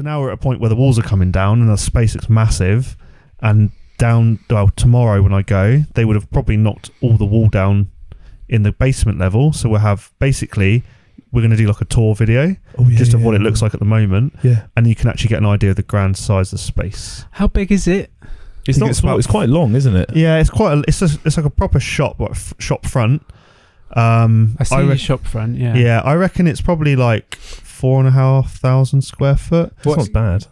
now we're at a point where the walls are coming down and the space looks massive, and tomorrow when I go, they would have probably knocked all the wall down in the basement level, so we'll have basically, we're going to do like a tour video of what it looks like at the moment, and you can actually get an idea of the grand size of the space. How big is it? It's not small. It's quite long, isn't it? Yeah, it's quite. It's like a proper shop, shop front. I see your shop front. Yeah. Yeah, I reckon it's probably like 4,500 square foot. That's not bad.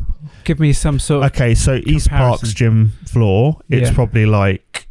Give me some sort of Okay, so comparison. East Park's gym floor, it's probably like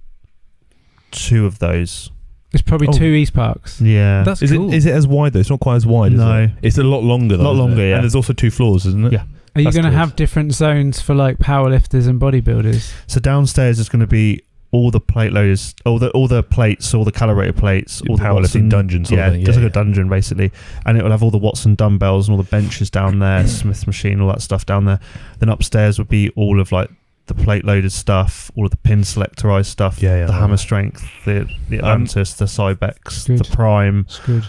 2 of those. It's probably 2 East Parks. Yeah. That's is cool. Is it as wide though? It's not quite as wide, No. is it? It's a lot longer though. A lot longer, yeah. And there's also 2 floors, isn't it? Yeah. Are you That's going to good. have different zones for like powerlifters and bodybuilders? So downstairs is going to be all the plate loaders, all the plates, all the calibrated plates, all the powerlifting Watson dungeon sort of thing. just like a dungeon basically. And it will have all the Watson dumbbells and all the benches down there, Smith's machine, all that stuff down there. Then upstairs would be all of like the plate loaded stuff, all of the pin selectorized stuff, the hammer strength, the Atlantis, the Cybex, the Prime. It's good.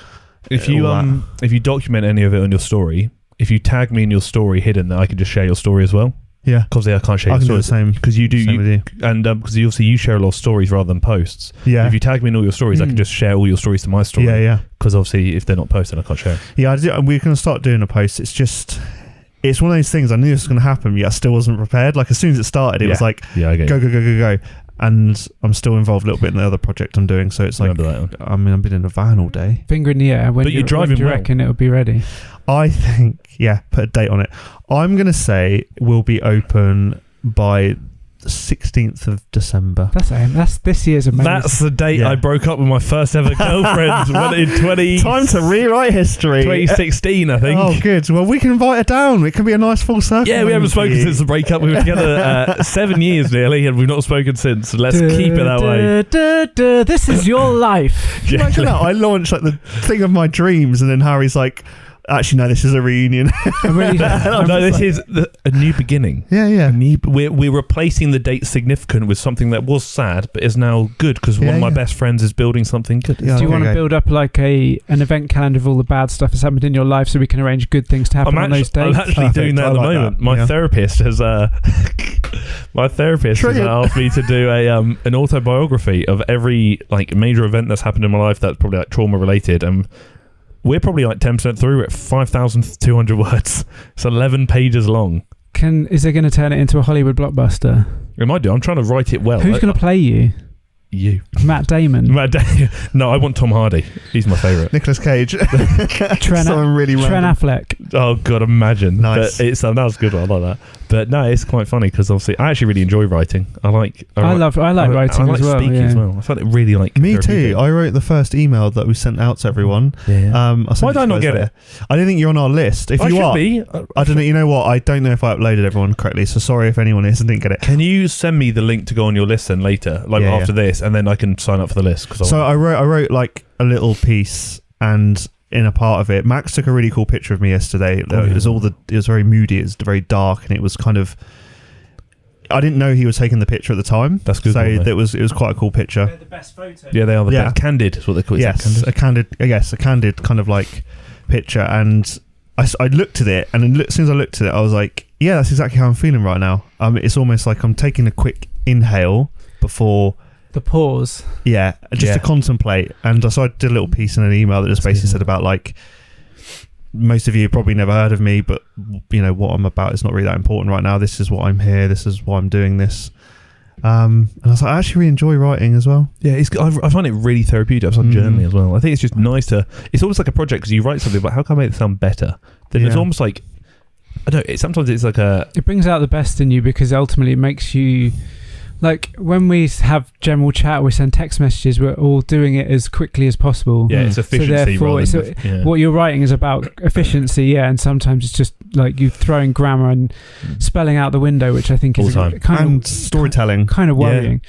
If you document any of it on your story, if you tag me in your story hidden, then I can just share your story as well. Yeah, because I can't share. I can do the same because you do. And because you share a lot of stories rather than posts. Yeah. If you tag me in all your stories, I can just share all your stories to my story. Yeah. Because obviously, if they're not posted, I can't share. Yeah, we're going to start doing a post. It's one of those things. I knew this was going to happen, yet I still wasn't prepared. Like as soon as it started, it was like, go. And I'm still involved a little bit in the other project I'm doing. So it's like, I've been in a van all day. Finger in the air. When you're driving, do you reckon it'll be ready? I think, put a date on it. I'm going to say we'll be open by the 16th of December. That's this year's amazing. That's the date I broke up with my first ever girlfriend in Time to rewrite history. 2016, I think. Oh, good. Well, we can invite her down. It can be a nice full circle. Yeah, we haven't spoken since the breakup. We were together 7 years nearly, and we've not spoken since. So let's keep it that way. This is your life. Imagine that. I launched like the thing of my dreams, and then Harry's like, actually, no, this is a reunion. This is a new beginning. Yeah. We're replacing the date significant with something that was sad, but is now good because one of my best friends is building something good. Do you want to build up like an event calendar of all the bad stuff that's happened in your life so we can arrange good things to happen on those days? I'm actually doing that at the moment. My therapist has asked me to do an autobiography of every like major event that's happened in my life that's probably like trauma related, and we're probably like 10% through at 5,200 words. It's 11 pages long. Is it going to turn it into a Hollywood blockbuster? It might do. I'm trying to write it well. Who's going to play you? You. Matt Damon. No, I want Tom Hardy. He's my favourite. Nicolas Cage. Trent really Affleck. Oh God, imagine. Nice. But that was good. I like that. But no, it's quite funny because obviously I actually really enjoy writing. I like writing as well. Speaking as well. I find it really like me too. I wrote the first email that we sent out to everyone. Why did I not get it? I don't think you're on our list. If you are, I don't know. You know what? I don't know if I uploaded everyone correctly. So sorry if anyone is and didn't get it. Can you send me the link to go on your list then later, after this, and then I can sign up for the list? I wrote like a little piece, and in a part of it, Max took a really cool picture of me yesterday. It was very moody. It was very dark, and it was kind of. I didn't know he was taking the picture at the time. That's good. So it was quite a cool picture. They're the best photo. Yeah, they are the best. Candid is what they call it. Yes, a candid kind of like picture. And I looked at it, and then as soon as I looked at it, I was like, yeah, that's exactly how I'm feeling right now. It's almost like I'm taking a quick inhale before the pause. Yeah, to contemplate. And so I did a little piece in an email that just basically said about like, most of you have probably never heard of me, but you know what I'm about is not really that important right now. This is what I'm here. This is why I'm doing this. And I was like, I actually really enjoy writing as well. Yeah, I find it really therapeutic. I've started journaling as well. I think it's just nice to. It's almost like a project because you write something, but how can I make it sound better? Then it's almost like I don't know. Sometimes it's like It brings out the best in you because ultimately it makes you. Like when we have general chat, we send text messages, we're all doing it as quickly as possible. Yeah, it's efficiency. So therefore, what you're writing is about efficiency, and sometimes it's just like you throwing grammar and spelling out the window, which I think is kind of storytelling, kind of worrying.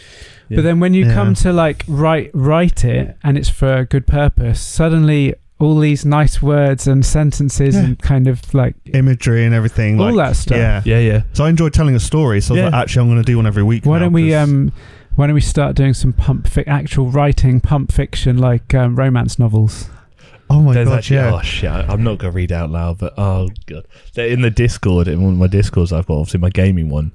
Yeah. But then when you come to like write it, and it's for a good purpose, suddenly all these nice words and sentences and kind of like imagery and everything, all that stuff. Yeah. So I enjoy telling a story. So I was like, actually, I'm going to do one every week. Why don't we start doing some actual writing pump fiction like romance novels? Oh my There's god, actually, yeah. oh shit, I'm not going to read it out loud, but oh god. They're in the Discord, in one of my Discords I've got, obviously my gaming one,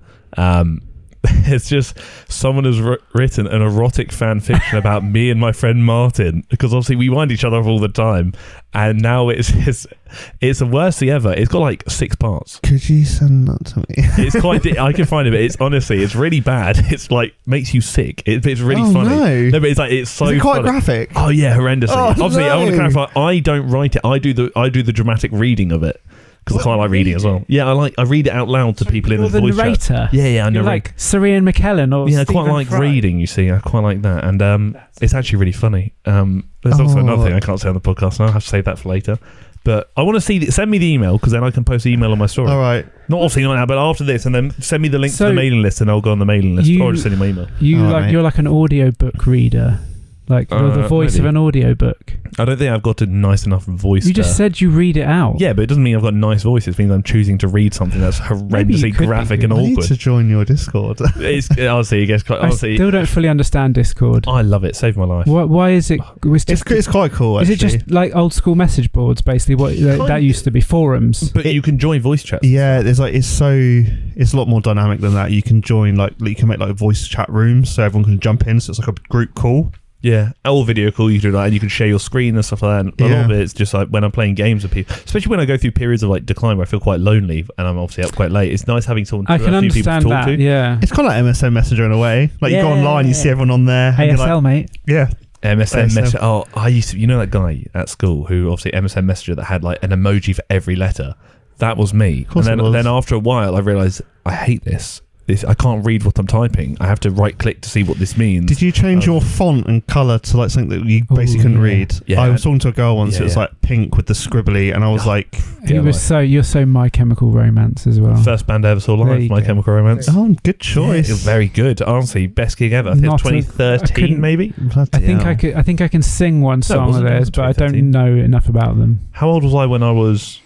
it's just someone has written an erotic fan fiction about me and my friend Martin, because obviously we wind each other up all the time, and now it's the worst thing ever. It's got like 6 parts. Could you send that to me? It's quite I can find it, but it's honestly, it's really bad. It's like makes you sick. It's really funny. No, but it's so Is it quite funny. graphic? Oh yeah, horrendously. Oh, Obviously, I want to no. clarify. I don't write it. I do the dramatic reading of it because I quite like reading as well. Yeah, I read it out loud to people in the voice narrator. chat. Yeah, I know. You're like Sir Ian McKellen or I Stephen quite like Fry. reading. You see, I quite like that, and it's actually really funny. There's also another thing I can't say on the podcast, and I'll have to save that for later. But I want to see. Send me the email because then I can post the email on my story. All right. Not obviously not now, but after this, and then send me the link to the mailing list, and I'll go on the mailing list, or just send you my email. You're like an audiobook reader. Like you're the voice maybe. of an audiobook. I don't think I've got a nice enough voice. You just said you read it out. Yeah, but it doesn't mean I've got nice voice. It means I'm choosing to read something that's horrendously graphic and I need awkward. to join your Discord. It's honestly, it gets quite. I still don't fully understand Discord. I love it. Saved my life. Why is it? It's quite cool. Is Actually. it just like old school message boards, basically? What that used to be forums. But you can join voice chats. Yeah, there's like it's a lot more dynamic than that. You can join you can make like voice chat rooms so everyone can jump in. So it's like a group call. Yeah, or video call, you can do that, and you can share your screen and stuff like that. And a lot of it's just like when I'm playing games with people, especially when I go through periods of like decline where I feel quite lonely and I'm obviously up quite late. It's nice having someone. I can understand people to talk that. to. Yeah, It's kind of like MSN Messenger in a way. Like you go online, you see everyone on there. and you're ASL, like, mate. Yeah. MSN Messenger. Oh, I used to. You know that guy at school who obviously MSN Messenger that had like an emoji for every letter. That was me. Of course and it was. then after a while, I realised I hate this. I can't read what I'm typing. I have to right click to see what this means. Did you change your font and colour to like something that you basically couldn't read? Yeah. I was talking to a girl once. Yeah, it was like pink with the scribbly, and I was like, You're so My Chemical Romance as well. First band I ever saw There live, you My go. Chemical Romance. "Oh, good choice." Yeah, very good. Honestly, best gig ever. I think it was Not a- I 2013 couldn't- maybe. I think I can sing one song of wasn't theirs, but I 2013. don't know enough about them. How old was I when I was...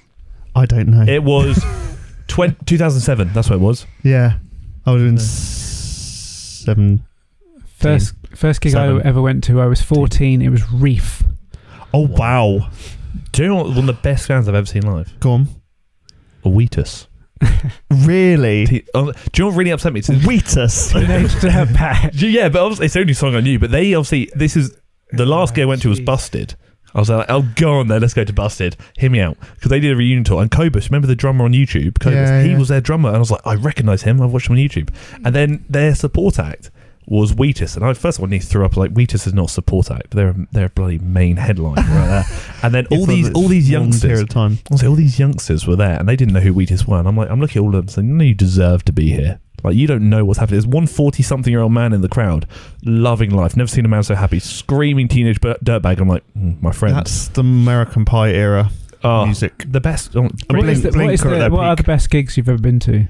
I don't know. It was 2007. That's what it was. Yeah, I would have been 7. First gig I 7. ever went to, I was 14. It was Reef. Oh wow! Do you know what, one of the best bands I've ever seen live? Go on. Wheatus. Really? Do you know what really upset me? Wheatus. Teenage Dirtbag. Yeah, but obviously it's the only song I knew. But they obviously, this is the last gig I went to was Busted. I was like, oh, go on there, let's go to Busted. Hear me out. Because they did a reunion tour. And Cobus, remember the drummer on YouTube? Cobus, he was their drummer. And I was like, I recognise him. I've watched him on YouTube. And then their support act was Wheatus. And I first of all threw up like, Wheatus is not a support act. They're a bloody main headline right there. And then all these youngsters, at a time. honestly, all these youngsters were there and they didn't know who Wheatus were. And I'm looking at all of them saying, no, you deserve to be here. Like, you don't know what's happening. There's one 40-something-year-old man in the crowd, loving life. Never seen a man so happy, screaming Teenage Dirtbag. I'm like, my friend. That's the American Pie era music. The best. What are the best gigs you've ever been to?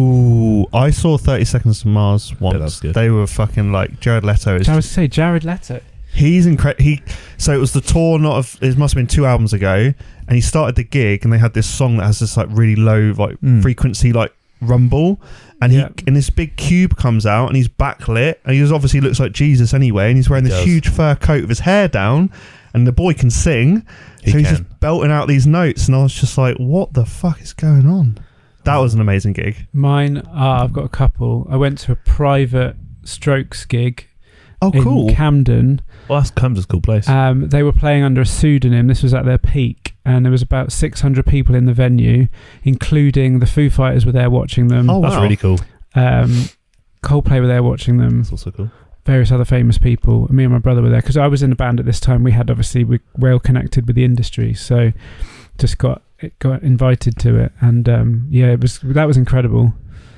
Ooh, I saw 30 Seconds to Mars once. Yeah, that's good. They were fucking like Jared Leto. I was to say Jared Leto. He's incredible. So it was the tour. It must have been 2 albums ago, and he started the gig, and they had this song that has this like really low frequency like rumble, and and this big cube comes out, and he's backlit, and he obviously looks like Jesus anyway, and he's wearing this huge fur coat with his hair down, and the boy can sing, he's just belting out these notes, and I was just like, what the fuck is going on? That was an amazing gig. Mine, I've got a couple. I went to a private Strokes gig. Oh, cool. In Camden. Well, that's Camden's a cool place. They were playing under a pseudonym. This was at their peak, and there was about 600 people in the venue, including the Foo Fighters were there watching them. Oh, that's wow. really cool. Coldplay were there watching them. That's also cool. Various other famous people. Me and my brother were there because I was in a band at this time. We were well connected with the industry, so just got invited to it, and that was incredible.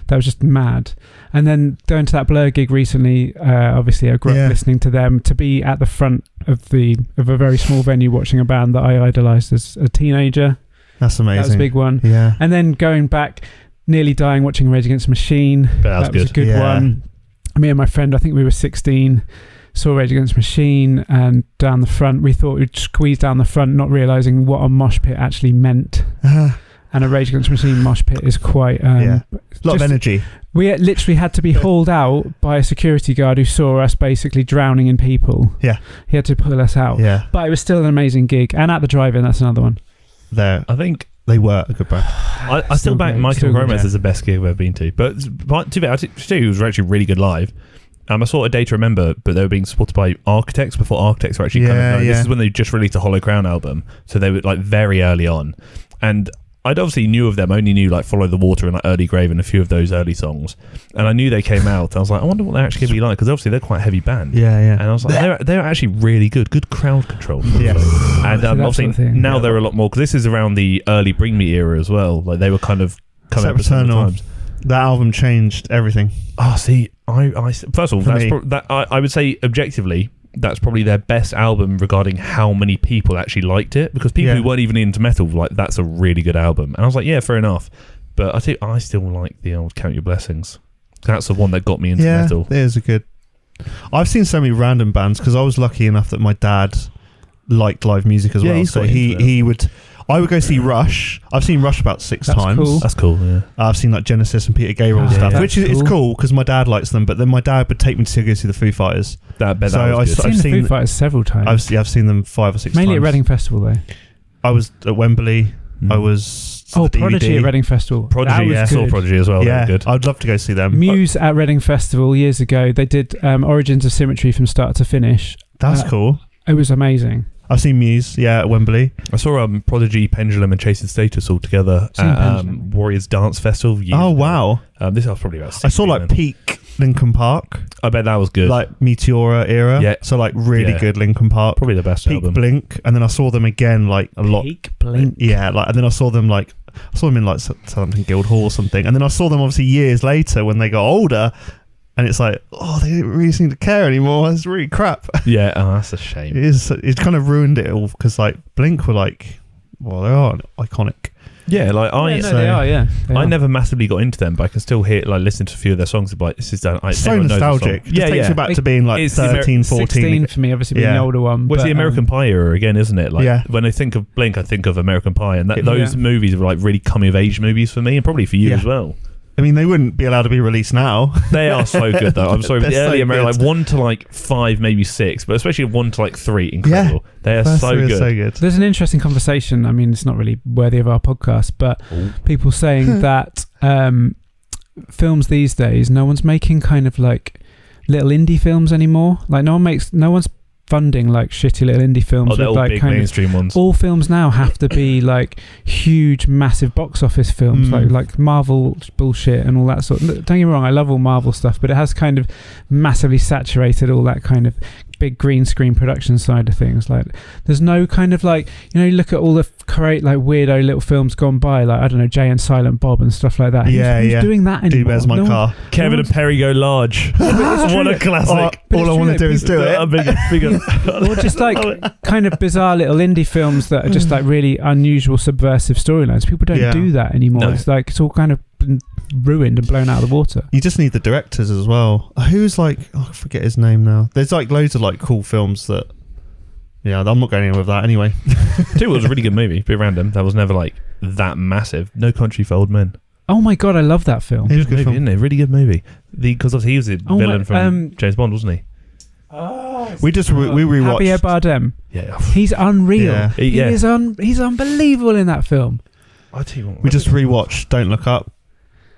That was just mad. And then going to that Blur gig recently, obviously I grew up listening to them. To be at the front of a very small venue watching a band that I idolised as a teenager, that's amazing. That was a big one. Yeah. And then going back, nearly dying watching Rage Against the Machine. That was a good one. Me and my friend, I think we were 16, saw Rage Against the Machine, and down the front, we thought we'd squeeze down the front, not realising what a mosh pit actually meant. and a Rage Against the Machine mosh pit is quite a lot of energy. We literally had to be hauled out by a security guard who saw us basically drowning in people. Yeah. He had to pull us out. Yeah. But it was still an amazing gig. And at the drive-in, that's another one. There, I think they were a good band. I still back Michael Gomez as the best gig I've ever been to. But to be honest, it was actually really good live. I saw a Day to Remember, but they were being supported by Architects before Architects were actually coming. This is when they just released a Hollow Crown album, so they were like very early on. And I'd obviously knew of them, only knew like Follow the Water and like Early Grave and a few of those early songs. And I knew they came out. I was like, I wonder what they're actually going to be like, because obviously they're quite a heavy band. Yeah. And I was like, they're actually really good crowd control. Yes. And obviously now they're a lot more, because this is around the early Bring Me era as well. Like they were kind of coming up at some times. That album changed everything. Oh, see, I first of all, I would say objectively, that's probably their best album regarding how many people actually liked it, because people who weren't even into metal were like, that's a really good album. And I was like, yeah, fair enough. But I still like the old Count Your Blessings. That's the one that got me into metal. Yeah, it is a good... I've seen so many random bands, because I was lucky enough that my dad liked live music as well. So he would... I would go see Rush. I've seen Rush about 6 times. Cool. That's cool, yeah. I've seen like Genesis and Peter Gabriel and stuff, which is cool because my dad likes them. But then my dad would take me to go see the Foo Fighters. I've seen the Foo Fighters several times. I've seen them 5 or 6 times. Mainly at Reading Festival, though. I was at Wembley. I was... Prodigy at Reading Festival. Prodigy, I saw Prodigy as well. Yeah, good. I'd love to go see them. Muse at Reading Festival years ago. They did Origins of Symmetry from start to finish. That's cool. It was amazing. I've seen Muse, at Wembley. I saw Prodigy, Pendulum, and Chasing Status all together at Warriors Dance Festival. Oh, wow. This was probably about 16, I saw like Peak Linkin Park. I bet that was good. Like Meteora era. Yeah. So like really good Linkin Park. Probably the best Peak album. Blink. And then I saw them again like a lot. Peak Blink. Yeah. And then I saw them in like something Guildhall or something. And then I saw them obviously years later when they got older. And it's like, they didn't really seem to care anymore. It's really crap. Yeah, that's a shame. It kind of ruined it all because like Blink were like, they are iconic. Yeah, like they are. Yeah, I never massively got into them, but I can still listen to a few of their songs. Like this is done. So nostalgic. It takes you back to being like 13, 14. 16 for me, obviously being an older one. Well, it's the American Pie era again, isn't it? Like when I think of Blink, I think of American Pie, and those movies were like really coming of age movies for me, and probably for you as well. I mean, they wouldn't be allowed to be released now. They are so good, though. I'm sorry, the early so American, like 1 to 5, maybe 6, but especially 1 to 3, incredible. Yeah. They are so good. There's an interesting conversation. I mean, it's not really worthy of our podcast, but people saying that films these days, no one's making kind of like little indie films anymore. Like no one's funding like shitty little indie films. They're all like big mainstream ones. All films now have to be like huge, massive box office films, like Marvel bullshit and all that sort. Don't get me wrong, I love all Marvel stuff, but it has kind of massively saturated all that kind of big green screen production side of things. Like there's no kind of like, you look at all the great like weirdo little films gone by, like I don't know, Jay and Silent Bob and stuff like that. Who's doing that anymore? Where's my car? Kevin and Perry Go Large. What a classic. All I want to do is do it. Or just like kind of bizarre little indie films that are just like really unusual subversive storylines. People don't do that anymore. No. It's like it's all kind of been ruined and blown out of the water. You just need the directors as well. Who's like, I forget his name now. There's like loads of like cool films that I'm not going in with that anyway. Two was a really good movie, bit random. That was never like that massive. No Country for Old Men. Oh my god, I love that film. It was a good movie, isn't it? Really good movie. Because he was a villain from James Bond, wasn't he? We rewatched Javier Bardem. Yeah, he's unreal. Yeah. He's unbelievable in that film. I tell you what, we just rewatched Don't Look Up.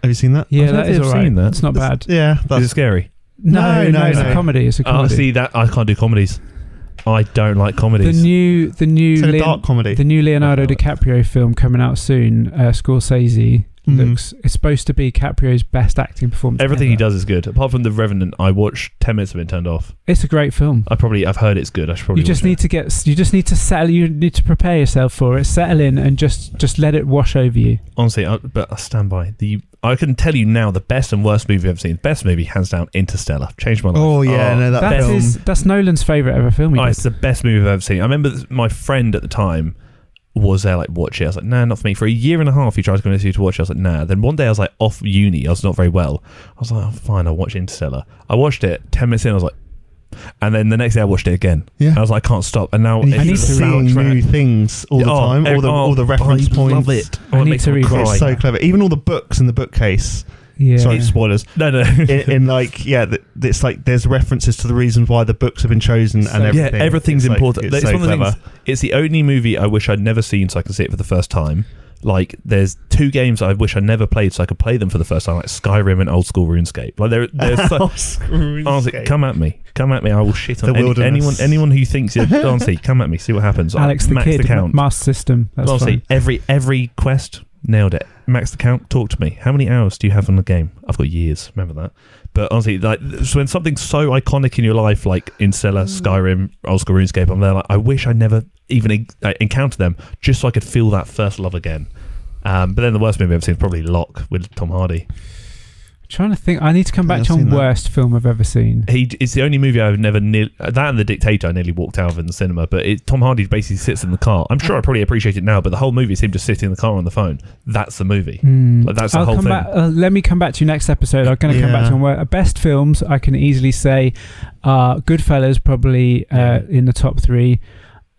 Have you seen that? Yeah, that is alright. It's not bad. Yeah, is it scary? No, it's a comedy. It's a comedy. See that I can't do comedies. I don't like comedies. The new dark comedy. The new Leonardo DiCaprio film coming out soon. Scorsese. It's supposed to be DiCaprio's best acting performance. Everything ever. he does is good. Apart from The Revenant, I watched 10 minutes of it and turned off. It's a great film. I've heard it's good. I should probably. You just need to settle. You need to prepare yourself for it. Settle in and just let it wash over you. Honestly, but I stand by I can tell you now the best and worst movie I've ever seen. The best movie, hands down, Interstellar. Changed my life. Oh yeah, that's Nolan's favourite ever film. It's the best movie I've ever seen. I remember my friend at the time was there like, watch it. I was like, nah, not for me. For a year and a half he tried to convince me to watch it. I was like, nah. Then one day I was like off uni, I was not very well. I was like, oh, fine, I'll watch Interstellar. I watched it, 10 minutes in, I was like, And then the next day I watched it again. Yeah. I was like, I can't stop. And now And you I need keep to seeing new things all the time, all the reference points. Love it. I need to rewatch. It's so clever. Even all the books in the bookcase. Yeah. Sorry, spoilers. No. in like, it's like there's references to the reasons why the books have been chosen and everything. Yeah, everything's It's important. It's It's so one of the clever. things. It's the only movie I wish I'd never seen, so I can see it for the first time. Like, there's 2 games I wish I never played, so I could play them for the first time, like Skyrim and old school RuneScape. Like, there's honestly, come at me. I will shit on anyone who thinks it. Honestly, come at me. See what happens. Alex the max Kid, the count. Master System. That's Honestly, fine. every quest nailed it. Max the count. Talk to me. How many hours do you have on the game? I've got years. Remember that. But honestly, like, so when something's so iconic in your life, like Interstellar, Skyrim, old school RuneScape, I'm there like, I wish I never even encountered them, just so I could feel that first love again. But then the worst movie I've ever seen is probably Locke with Tom Hardy. Trying to think. I need to come back to worst film I've ever seen. It's the only movie I've never that and The Dictator I nearly walked out of in the cinema. But Tom Hardy basically sits in the car. I'm sure I probably appreciate it now, but the whole movie is him just sitting in the car on the phone. That's the movie. Like, that's the whole thing. Let me come back to you next episode. I'm going to come back to best films. I can easily say Goodfellas probably in the top 3.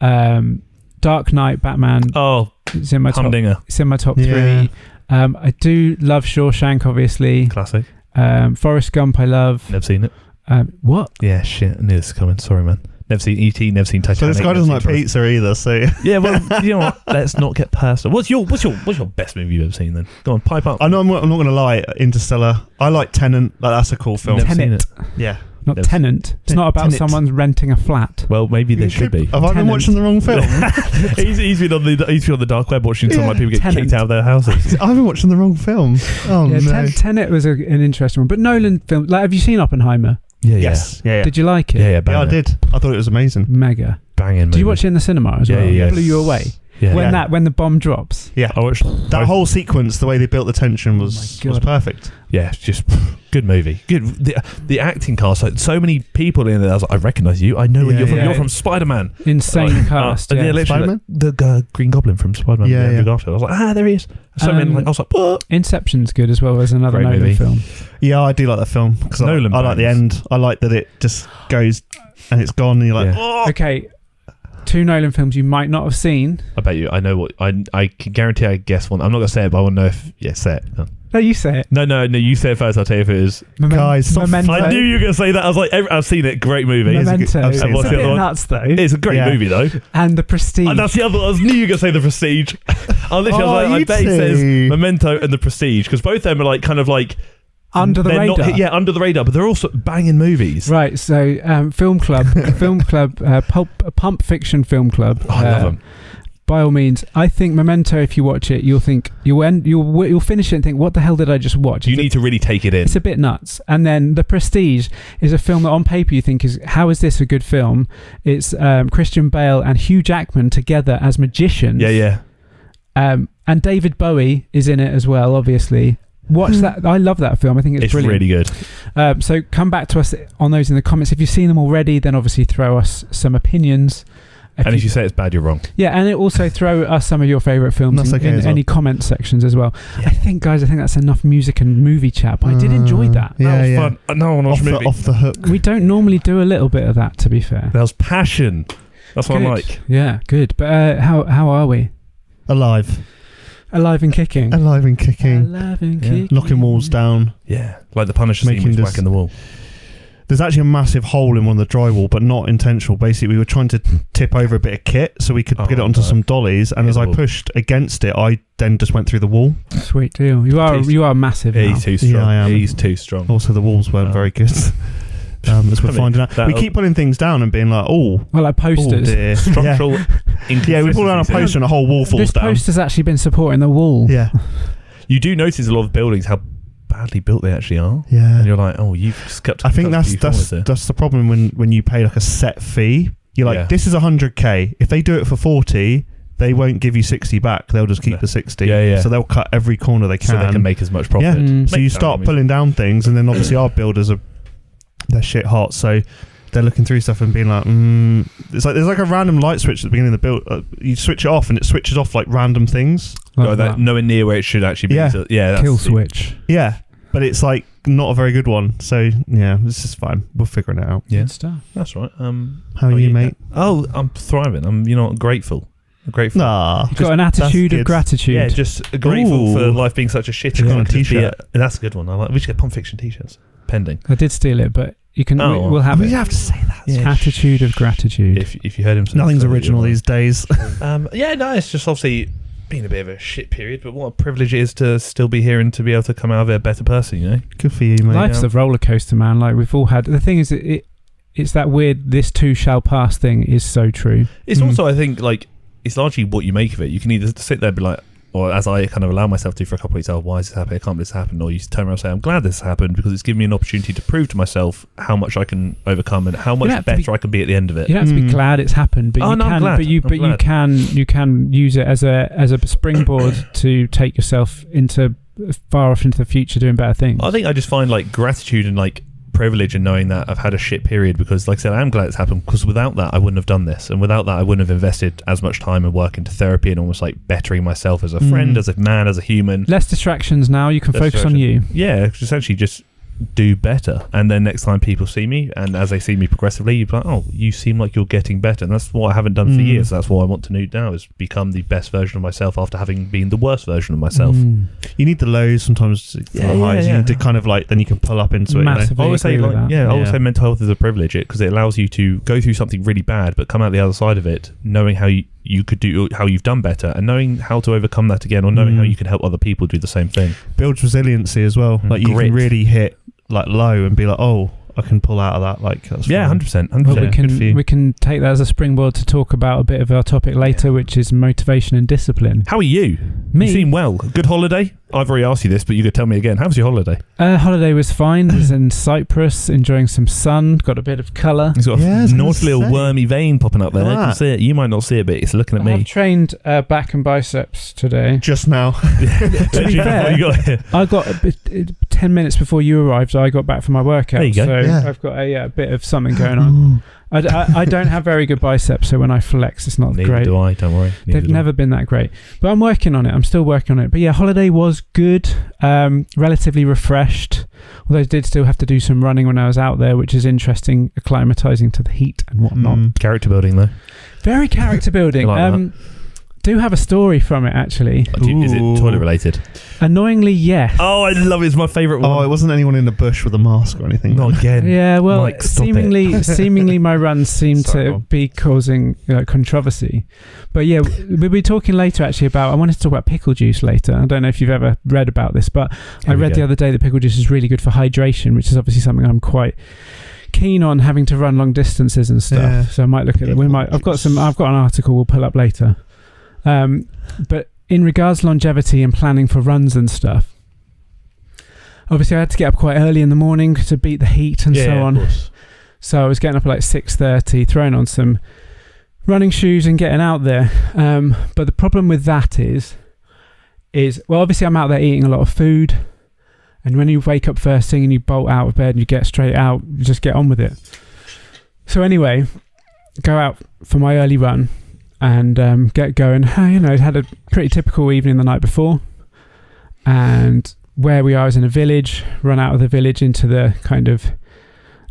Dark Knight, Batman. Oh, it's in my Humdinger. It's in my top 3. I do love Shawshank, obviously. Classic. Forrest Gump, I love. Never seen it. What? Yeah, shit. I knew this was coming. Sorry, man. Never seen E.T., never seen Titanic. So this guy doesn't like pizza either, so... Yeah, well, you know what? Let's not get personal. What's your best movie you've ever seen, then? Go on, pipe up. I know I'm not going to lie, Interstellar. I like Tenant. Like, that's a cool film. Never seen it. Yeah. Not Tenant. It's not about someone renting a flat. Well, maybe there should be. Have I been watching the wrong film? he's been on the dark web watching some like people get kicked out of their houses. I've been watching the wrong film. Oh, no. Tenet was an interesting one. But Nolan film, like, have you seen Oppenheimer? Yeah, yes. Yeah. Did you like it? Yeah, yeah, I did. I thought it was amazing. Mega. Banging. Did you watch it in the cinema as well? Yeah. It blew you away. Yeah. When the bomb drops. Yeah. I watched that whole sequence, the way they built the tension was perfect. Yeah, just good movie. Good. The acting cast, like, so many people in there. I was like, I recognise you. I know you're from Spider-Man. Insane cast. Literally, Spider-Man? Like, the Green Goblin from Spider-Man. Yeah. I was like, there he is. So many, like, I was like, what? Inception's good as well as another Great Nolan movie. film. Yeah, I do like that film because I like the end. I like that it just goes and it's gone and you're like, oh. Okay. 2 Nolan films you might not have seen. I bet you. I know what. I can guarantee I guess one. I'm not going to say it, but I want to know if... Yeah, say it. No, you say it. No, you say it first. I'll tell you if it is. Guys, Memento. I knew you were going to say that. I was like, I've seen it. Great movie. Memento. It's a It's a bit nuts, though. It's a great movie, though. And The Prestige. And that's the other... I knew you were going to say The Prestige. I bet he says Memento and The Prestige, because both of them are like kind of like... Under the radar. Under the radar, but they're also banging movies. Right, so Film Club, Pulp Fiction Film Club. Oh, I love them. By all means, I think Memento, if you watch it, you'll think you'll finish it and think, what the hell did I just watch? You need to really take it in. It's a bit nuts. And then The Prestige is a film that on paper you think how is this a good film? It's Christian Bale and Hugh Jackman together as magicians. Yeah. And David Bowie is in it as well, obviously. Watch that. I love that film. I think it's brilliant. Really good. So come back to us on those in the comments. If you've seen them already, then obviously throw us some opinions. If you say it's bad, you're wrong. Yeah, and it also throw us some of your favourite films in any comment sections as well. Yeah. I think that's enough music and movie chat. But I did enjoy that. That was fun. No one watched a movie. Off the hook. We don't normally do a little bit of that, to be fair. That was passion. That's what I like. Yeah, good. But how are we? Alive and kicking. Knocking walls down. Yeah, like the Punisher scene was whacking the wall. There's actually a massive hole in one of the drywall, but not intentional. Basically, we were trying to tip over a bit of kit so we could get it onto some dollies, and as I pushed against it, I then just went through the wall. Sweet deal. You are massive. He's too strong. Yeah, I am. He's too strong. Also, the walls weren't very good. As we're finding out, we keep putting things down and being like, like posters. Oh dear. Structural. We pull down a poster and a whole wall falls down. This poster's actually been supporting the wall. Yeah. You do notice a lot of buildings how badly built they actually are. Yeah. And you're like, you've just kept. I think that's the problem when you pay like a set fee. You're like, this is 100k. If they do it for 40. They won't give you 60 back. They'll just keep the 60. Yeah. So they'll cut every corner they can. So they can make as much profit. Yeah. So you start pulling down things, and then obviously our builders they're shit hot. So they're looking through stuff and being like, it's like there's like a random light switch at the beginning of the build. You switch it off, and it switches off like random things. Nowhere near where it should actually be. Yeah. So, that's kill switch. Yeah. but it's like not a very good one. So yeah, this is fine. We're figuring it out. Yeah, Good stuff. that's right. How are you, mate? Oh, I'm thriving. I'm grateful. Grateful. Nah, You've got an attitude of good. gratitude. Yeah, just grateful Ooh. for life being such a shit. Should I get on can't a just be t-shirt. That's a good one. We should get Pulp Fiction t-shirts. Pending. I did steal it, but you can. Oh, we'll have we it. have to say that. Yeah. Attitude of gratitude. If you heard him say Nothing's so, original you're these days. Yeah, no, it's just obviously been a bit of a shit period, but what a privilege it is to still be here and to be able to come out of it a better person, you know? Good for you, mate. Life's a roller coaster, man. Like we've all had. The thing is, it's that weird. This too shall pass thing is so true. It's also, I think, like, it's largely what you make of it. You can either sit there and be like, or as I kind of allow myself to for a couple of weeks, why is this happening? I can't believe this happened. Or you turn around and say, I'm glad this happened because it's given me an opportunity to prove to myself how much I can overcome and how much better I can be at the end of it. You don't have to be glad it's happened, but you can. glad. You can use it as a springboard to take yourself into far off into the future, doing better things. I think I just find like gratitude and like privilege in knowing that I've had a shit period because, like I said, I am glad it's happened because without that I wouldn't have done this, and without that I wouldn't have invested as much time and work into therapy and almost like bettering myself as a friend, as a man, as a human. Less distractions now. You can focus on you. Yeah, essentially just do better, and then next time people see me, and as they see me progressively, you're like, oh, you seem like you're getting better, and that's what I haven't done for years. That's what I want to do now, is become the best version of myself after having been the worst version of myself. You need the lows sometimes for the highs. You need to kind of like, then you can pull up into Massively. it. I always say, agree with like, that. I always say mental health is a privilege because it allows you to go through something really bad but come out the other side of it knowing how you could do, how you've done better, and knowing how to overcome that again, or knowing how you can help other people do the same thing. Builds resiliency as well. Like you Grit. can really hit like low and be like, oh, I can pull out of that. Like that's Yeah, fine. 100%. Well, 100%. we can take that as a springboard to talk about a bit of our topic later, which is motivation and discipline. How are you? Me? You seem well. Good holiday? I've already asked you this, but you could tell me again. How was your holiday? Holiday was fine. I was in Cyprus, enjoying some sun, got a bit of colour. It's got Yeah, I a was gonna naughty little say. wormy vein popping up there. Look You at can that. see it. You might not see it, but it's looking at me. I've trained back and biceps today. Just now. To be fair, You got here. I got 10 minutes before you arrived. I got back from my workout, There you go. so Yeah. I've got a bit of something going on. I don't have very good biceps, so when I flex, it's not Neither great. do I. Don't worry. Neither They've do I. never been that great, but I'm working on it. I'm still working on it. But yeah, holiday was good. Relatively refreshed, although I did still have to do some running when I was out there, which is interesting, acclimatizing to the heat and whatnot. Character building, though. Very character building. I like Do have a story from it, actually. Is it toilet related? Annoyingly, yes. Oh, I love it. It's my favourite one. Oh, it wasn't anyone in the bush with a mask or anything. Not again. Yeah, well, Mike, stop seemingly my runs seem Sorry, to Rob. be causing controversy. But yeah, we'll be talking later actually about, I wanted to talk about pickle juice later. I don't know if you've ever read about this, but I read the other day that pickle juice is really good for hydration, which is obviously something I'm quite keen on, having to run long distances and stuff. Yeah. So I might look at it. I've got an article we'll pull up later. But in regards to longevity and planning for runs and stuff, obviously I had to get up quite early in the morning to beat the heat and so on. So I was getting up at like 6:30, throwing on some running shoes and getting out there. But the problem with that is well, obviously I'm out there eating a lot of food, and when you wake up first thing and you bolt out of bed and you get straight out, you just get on with it. So anyway, go out for my early run and get going. I'd had a pretty typical evening the night before, and where we are is in a village. Run out of the village into the kind of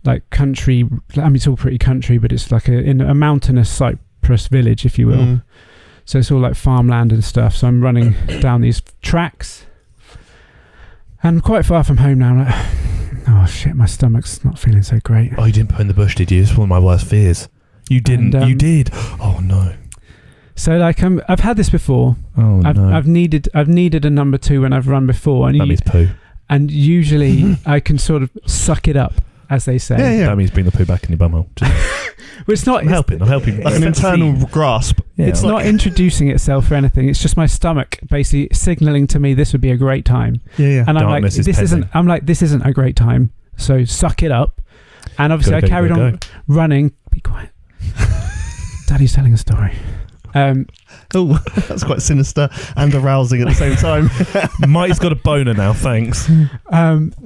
like country. I mean, it's all pretty country, but it's like in a mountainous Cyprus village, if you will. So it's all like farmland and stuff. So I'm running down these tracks, and I'm quite far from home now. I'm like, oh shit, my stomach's not feeling so great. Oh, you didn't put in the bush, did you? It's one of my worst fears. You didn't. And, you did. Oh no. So like I've had this before. Oh no. I've needed a number 2 when I've run before, and that means poo. and usually I can sort of suck it up, as they say. Yeah. That means bring the poo back in your bumhole. Well, it's not. I'm helping. Like an internal grasp. Yeah, It's not introducing itself or anything. It's just my stomach basically signaling to me this would be a great time. Yeah. And I'm like, Darkness is this pending. isn't. I'm like, this isn't a great time. So suck it up. And obviously, Go, I carried on running. Be quiet. Daddy's telling a story. Oh, that's quite sinister and arousing at the same time. Mike's got a boner now. Thanks.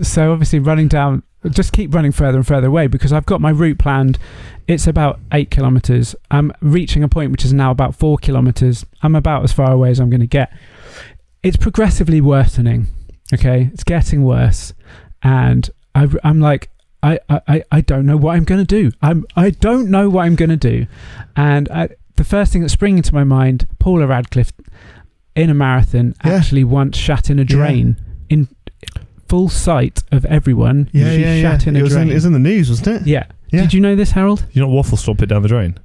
So obviously, running down. Just keep running further and further away because I've got my route planned. It's about 8 kilometers. I'm reaching a point which is now about 4 kilometers. I'm about as far away as I'm going to get. It's progressively worsening. Okay, it's getting worse, and I'm like, I don't know what I'm going to do. I don't know what I'm going to do, and the first thing that's springing to my mind, Paula Radcliffe in a marathon actually once shat in a drain in full sight of everyone. She shat in a drain. It was in the news, wasn't it? Yeah. Did you know this, Harold? You not waffle stomp it down the drain?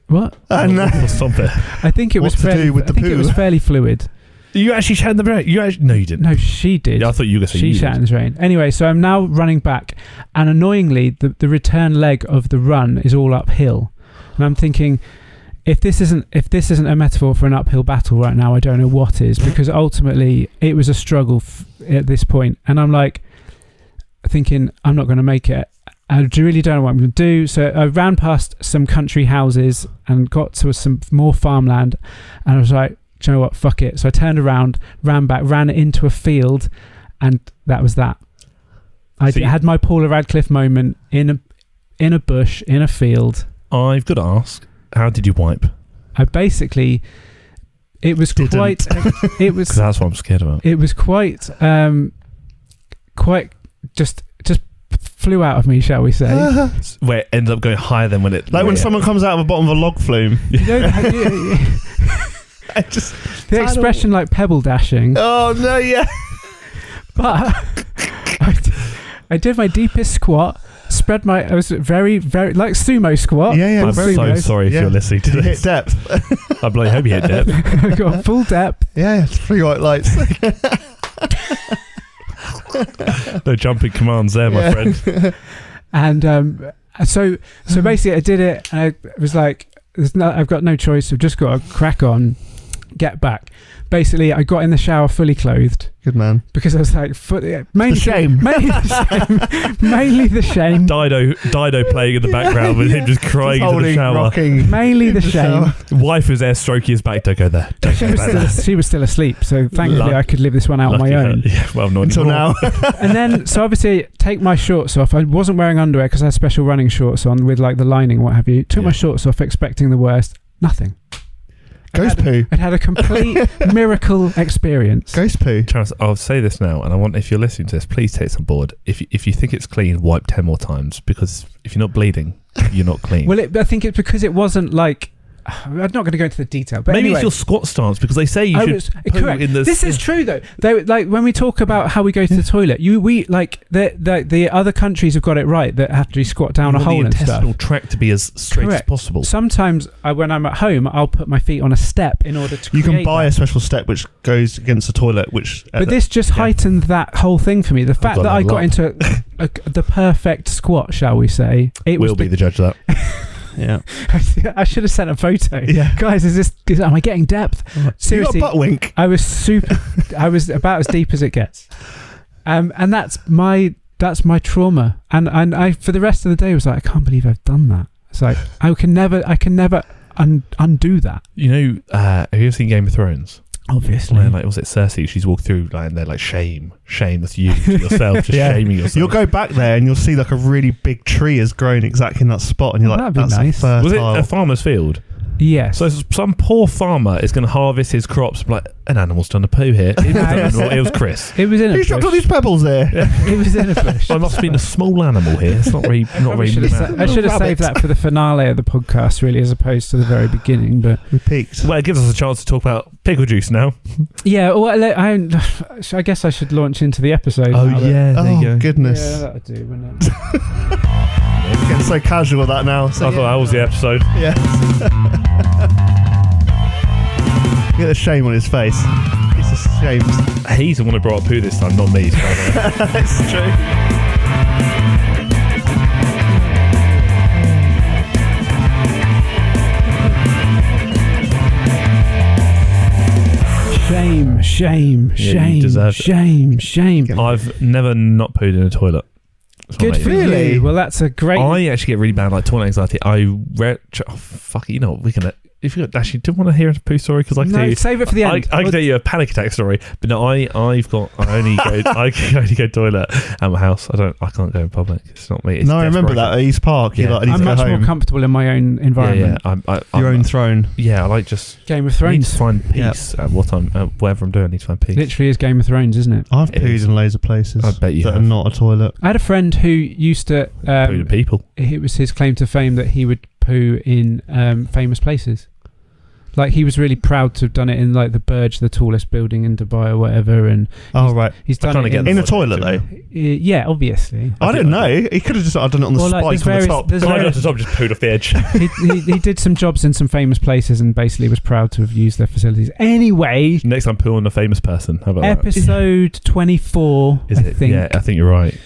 What? No. Waffle stomp it. I think it was fairly. I think it was fairly fluid. You actually shat in the drain? No, you didn't. No, she did. Yeah, I thought you were going to say she shat in the drain. Anyway, so I'm now running back, and annoyingly, the return leg of the run is all uphill, and I'm thinking, if this isn't a metaphor for an uphill battle right now, I don't know what is, because ultimately it was a struggle at this point, and I'm like thinking I'm not going to make it. I really don't know what I'm going to do. So I ran past some country houses and got to some more farmland, and I was like, do you know what? Fuck it. So I turned around, ran back, ran into a field, and that was that. I had my Paula Radcliffe moment in a bush, in a field. I've got to ask, how did you wipe? I basically, it was quite. It was. 'Cause that's what I'm scared about. It was quite just flew out of me, shall we say? Where it ends up going higher than when it. Like when someone comes out of the bottom of a log flume. The expression like pebble dashing. Oh no, yeah. But I did my deepest squat. I was very, very like sumo squat. Yeah. I'm so sorry if you're listening to this. Hit depth. I bloody hope you hit depth. I got full depth. Yeah, it's 3 white lights. No jumping commands there, my friend. And so basically I did it, and I was like, I've got no choice. I've just got to crack on, get back. Basically, I got in the shower fully clothed. Good man. Because I was like, mainly the shame. Dido playing in the background with him just crying in the shower. Mainly the shame. Wife was there stroking his back. Don't go there. She was still asleep, so thankfully I could live this one out on my own. Yeah, well, not until now. And then, so obviously, take my shorts off. I wasn't wearing underwear because I had special running shorts on with like the lining, what have you. Took my shorts off, expecting the worst. Nothing. Ghost poo. I'd had a complete miracle experience. Ghost poo. Charles, I'll say this now, and I want, if you're listening to this, please take this on board. If you think it's clean, wipe 10 more times, because if you're not bleeding, you're not clean. Well, I think it's because it wasn't like... I'm not going to go into the detail, but maybe anyway, it's your squat stance, because they say you should poo correct. in the... This is true though. They, like when we talk about how we go to the toilet, we like the other countries have got it right that have to squat down a hole and stuff. The intestinal tract to be as straight as possible. Sometimes when I'm at home, I'll put my feet on a step in order to. You can buy a special step which goes against the toilet, but this just heightened that whole thing for me. The fact that I got into the perfect squat, shall we say? We'll be the judge of that. Yeah, I should have sent a photo. Yeah, guys, am I getting depth? Seriously, you got a butt wink. I was about as deep as it gets, and that's my trauma. And I for the rest of the day was like, I can't believe I've done that. It's like I can never undo that. You know, have you ever seen Game of Thrones? Obviously. Where, like, was it Cersei? She's walked through, like, and they're like, shame, that's you, yourself, just shaming yourself. You'll go back there and you'll see like a really big tree has grown exactly in that spot, and you're like, that'd be nice. Was it a farmer's field? Yes. So some poor farmer is going to harvest his crops, like, an animal's done a poo here. It was Chris. It was in a bush. He's dropped all these pebbles there. It was in a bush. There must have been a small animal here. It's not very... I should have saved that for the finale of the podcast, really, as opposed to the very beginning, but... We peaked. Well, it gives us a chance to talk about pickle juice now. Yeah, well, I guess I should launch into the episode. Oh, yeah, there you go. Goodness. Yeah, that would do, wouldn't it? We're getting so casual with that now. So I thought that was the episode. Yeah. Get the shame on his face. He's ashamed. He's the one who brought up poo this time, not me. That's true. Shame. I've never not pooed in a toilet. Good for you. Well, that's a great... I actually get really bad, like, toilet anxiety. Fuck it, you know what, if you actually do want to hear a poo story, because I can tell you, save it for the end. I can tell you a panic attack story, but no, I only go toilet at my house. I can't go in public. It's not me. It's I remember that at East Park. Yeah. I need I'm to go much home. more comfortable in my own environment. Yeah. Your own throne. Yeah, I like just Game of I need Thrones. to find peace at whatever I'm doing. I need to find peace. Literally is Game of Thrones, isn't it? I've It pooed is. in loads of places I bet you that have. are not a toilet. I had a friend who used to. Poo to people. It was his claim to fame that he would poo in famous places. Like, he was really proud to have done it in, like, the Burj, the tallest building in Dubai or whatever. And Right. he's done kinda it get In a logic toilet, to though. it. Yeah, obviously. I don't know. He could have just done it on the Well, like, spike on the top. there's Slide various- off the top, just pooed off the edge. he did some jobs in some famous places and basically was proud to have used their facilities. Anyway, Next time, poo on a famous person. How about that? episode 24, Is I it? think. Yeah, I think you're right.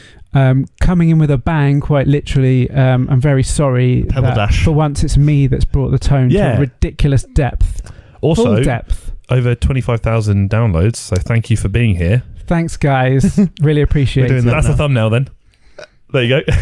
Coming in with a bang, quite literally. I'm very sorry Pebble that dash. for once it's me that's brought the tone to Yeah. a ridiculous depth. Also, Full depth. over 25,000 downloads, so thank you for being here. Thanks, guys. Really appreciate We're doing it. that. That's the thumbnail then. There you go.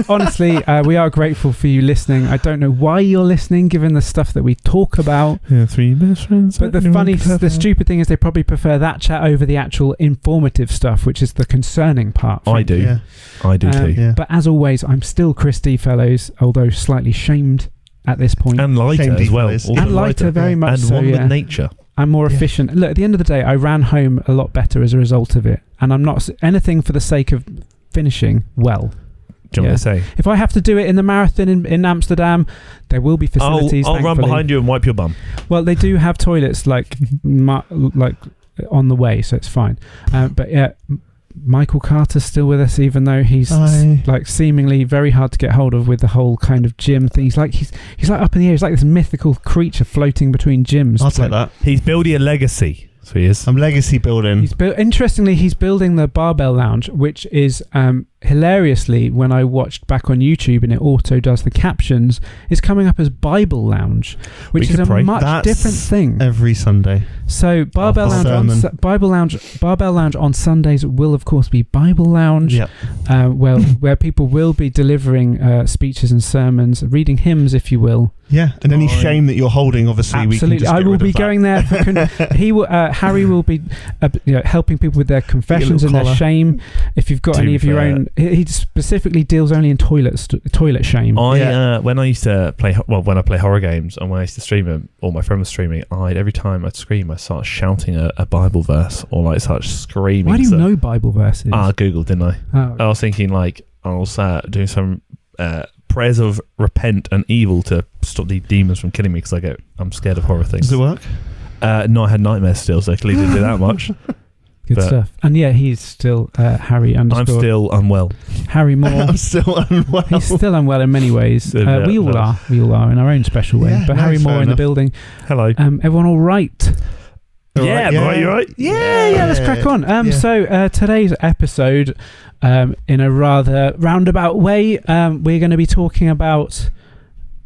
Honestly, we are grateful for you listening. I don't know why you're listening, given the stuff that we talk about. Yeah, 3 best friends. But the stupid thing is they probably prefer that chat over the actual informative stuff, which is the concerning part. I do. Yeah. I do too. Yeah. But as always, I'm still Chris D. Fellows, although slightly shamed at this point. And lighter Shame as well. details. Also And lighter, very much and so, one yeah. with nature. I'm more Yeah. efficient. Look, at the end of the day, I ran home a lot better as a result of it. And I'm not anything for the sake of finishing well. Do you know what I say? If I have to do it in the marathon in Amsterdam, there will be facilities. I'll run thankfully. behind you and wipe your bum. Well, they do have toilets like on the way, so it's fine. But yeah, Michael Carter's still with us, even though he's Hi. like seemingly very hard to get hold of with the whole kind of gym thing. He's like up in the air. He's like this mythical creature floating between gyms. I'll take that. He's building a legacy. So he is. I'm legacy building. Interestingly, he's building the Barbell Lounge, which is hilariously, when I watched back on YouTube and it auto does the captions, is coming up as Bible Lounge, which is a much That's different thing. Every Sunday. So Barbell Lounge Barbell Lounge on Sundays will of course be Bible Lounge. Yep. Where people will be delivering speeches and sermons, reading hymns, if you will. Yeah, and any shame that you're holding, obviously, we can Absolutely, just I get will rid be of that. going there. Harry will be, helping people with their confessions and collar. their shame. If you've got To any be of your fair. own, he specifically deals only in toilet shame. When I used to play, when I play horror games and when I used to stream them, or my friend was streaming, every time I'd scream, I'd start shouting a Bible verse or like start screaming. Why do you know Bible verses? I Googled, didn't I? Oh. I was thinking I was doing some prayers of repent and evil to stop the demons from killing me because I'm scared of horror things. Does it work? No, I had nightmares still, so clearly didn't do that much. Good stuff. And yeah, he's still Harry I'm underscore still unwell. Harry Moore. I'm still unwell. He's still unwell in many ways. Yeah, We all are. We all are in our own special way. Yeah, but no, Harry fair Moore in the enough. building. Hello. Everyone all right? All Yeah, right, boy, you right? Yeah, let's crack on. Yeah. So today's episode, in a rather roundabout way, we're going to be talking about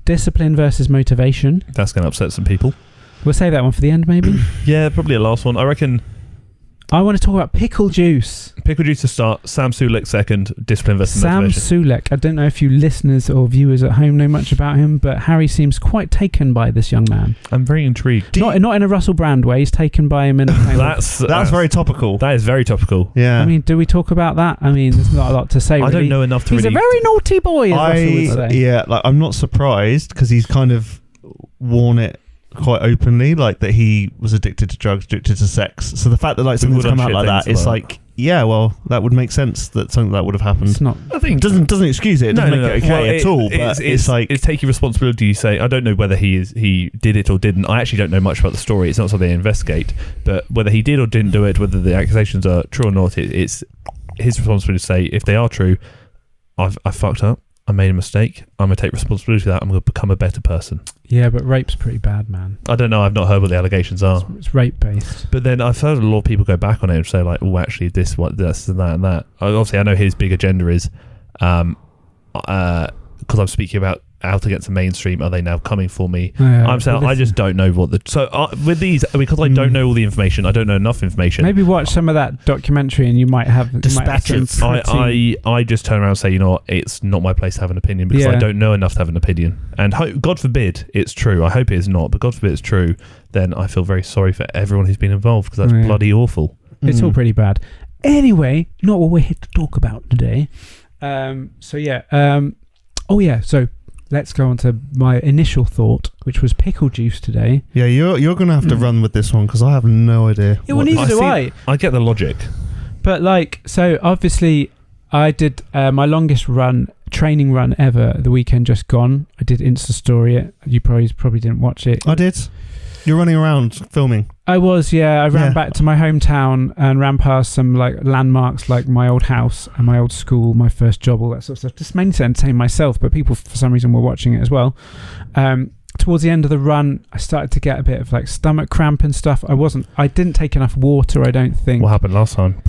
discipline versus motivation. That's going to upset some people. We'll save that one for the end, maybe. Yeah, probably a last one. I reckon I want to talk about pickle juice. Pickle juice to start, Sam Sulek second, discipline versus Sam motivation. Sulek. I don't know if you listeners or viewers at home know much about him, but Harry seems quite taken by this young man. I'm very intrigued. Not in a Russell Brand way. He's taken by him in a kind of, That's very topical. That is very topical. Yeah. I mean, do we talk about that? I mean, there's not a lot to say. I really. don't know enough to He's really... a very naughty boy, as Russell would say. Yeah, I'm not surprised because he's kind of worn it quite openly, like that he was addicted to drugs, addicted to sex. So the fact that something's done come out shit like that, things it's like like, yeah, well, that would make sense that something like that would have happened. It's not. I think... It doesn't excuse it. It doesn't make it okay at all. But it's like it's taking responsibility. You say, I don't know whether he did it or didn't. I actually don't know much about the story. It's not something I investigate. But whether he did or didn't do it, whether the accusations are true or not, it's his responsibility to say, if they are true, I fucked up. I made a mistake. I'm going to take responsibility for that. I'm going to become a better person. Yeah, but rape's pretty bad, man. I don't know. I've not heard what the allegations are. It's rape based. But then I've heard a lot of people go back on it and say like, oh, actually this and that and that. Obviously, I know his big agenda is, because I'm speaking about out against the mainstream? Are they now coming for me? Yeah, I'm saying I just don't know what the... So with these, because I don't know all the information, I don't know enough information. Maybe watch some of that documentary and you might have... Dispatches. I just turn around and say, you know what, it's not my place to have an opinion because I don't know enough to have an opinion. And God forbid it's true. I hope it is not, but God forbid it's true, then I feel very sorry for everyone who's been involved because that's bloody awful. It's all pretty bad. Anyway, not what we're here to talk about today. So let's go on to my initial thought, which was pickle juice today. Yeah, you're going to have to run with this one because I have no idea. Yeah, well, neither do I. I get the logic. But so obviously I did my longest training run ever the weekend just gone. I did Insta story it. You probably didn't watch it. I did. You're running around filming. I was, yeah. I ran back to my hometown and ran past some like landmarks like my old house and my old school, my first job, all that sort of stuff. Just mainly to entertain myself, but people for some reason were watching it as well. Towards the end of the run, I started to get a bit of like stomach cramp and stuff. I didn't take enough water, I don't think. What happened last time?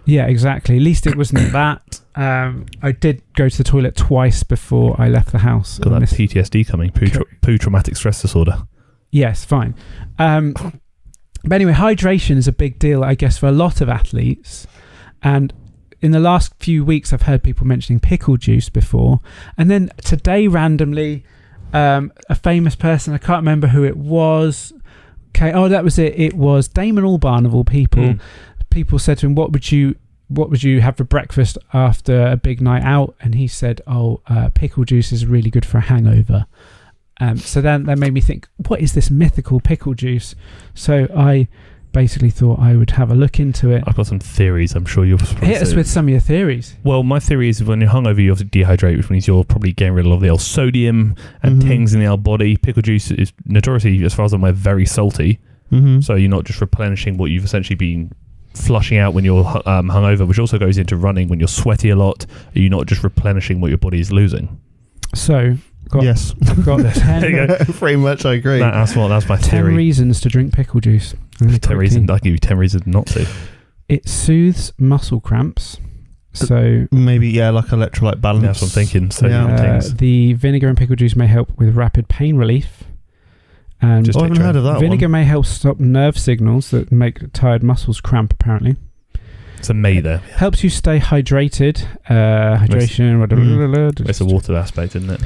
Yeah, exactly. At least it wasn't that. I did go to the toilet twice before I left the house. Got that PTSD coming, poo traumatic stress disorder. Yes, fine. But anyway, hydration is a big deal, I guess, for a lot of athletes. And in the last few weeks, I've heard people mentioning pickle juice before. And then today, randomly, a famous person, I can't remember who it was. Okay, that was it. It was Damon Albarn, of all people. People said to him, what would you have for breakfast after a big night out? And he said, pickle juice is really good for a hangover. So then that made me think, what is this mythical pickle juice? So I basically thought I would have a look into it. I've got some theories. I'm sure you'll hit us with some of your theories. Well, my theory is when you're hungover, you obviously dehydrate, which means you're probably getting rid of the old sodium and things in the old body. Pickle juice is notoriously, as far as I'm aware, very salty. So you're not just replenishing what you've essentially been flushing out when you're hungover, which also goes into running when you're sweaty a lot. You're not just replenishing what your body is losing. So... Got 10, pretty much, I agree. That's my theory. 10 reasons to drink pickle juice. 10 reasons. I give you 10 reasons not to. It soothes muscle cramps. So maybe like electrolyte balance. That's what I'm thinking. So the vinegar and pickle juice may help with rapid pain relief. And I haven't heard of that. Vinegar may help stop nerve signals that make tired muscles cramp. Apparently. It's a may there. Helps you stay hydrated. Hydration. It's a water aspect, isn't it?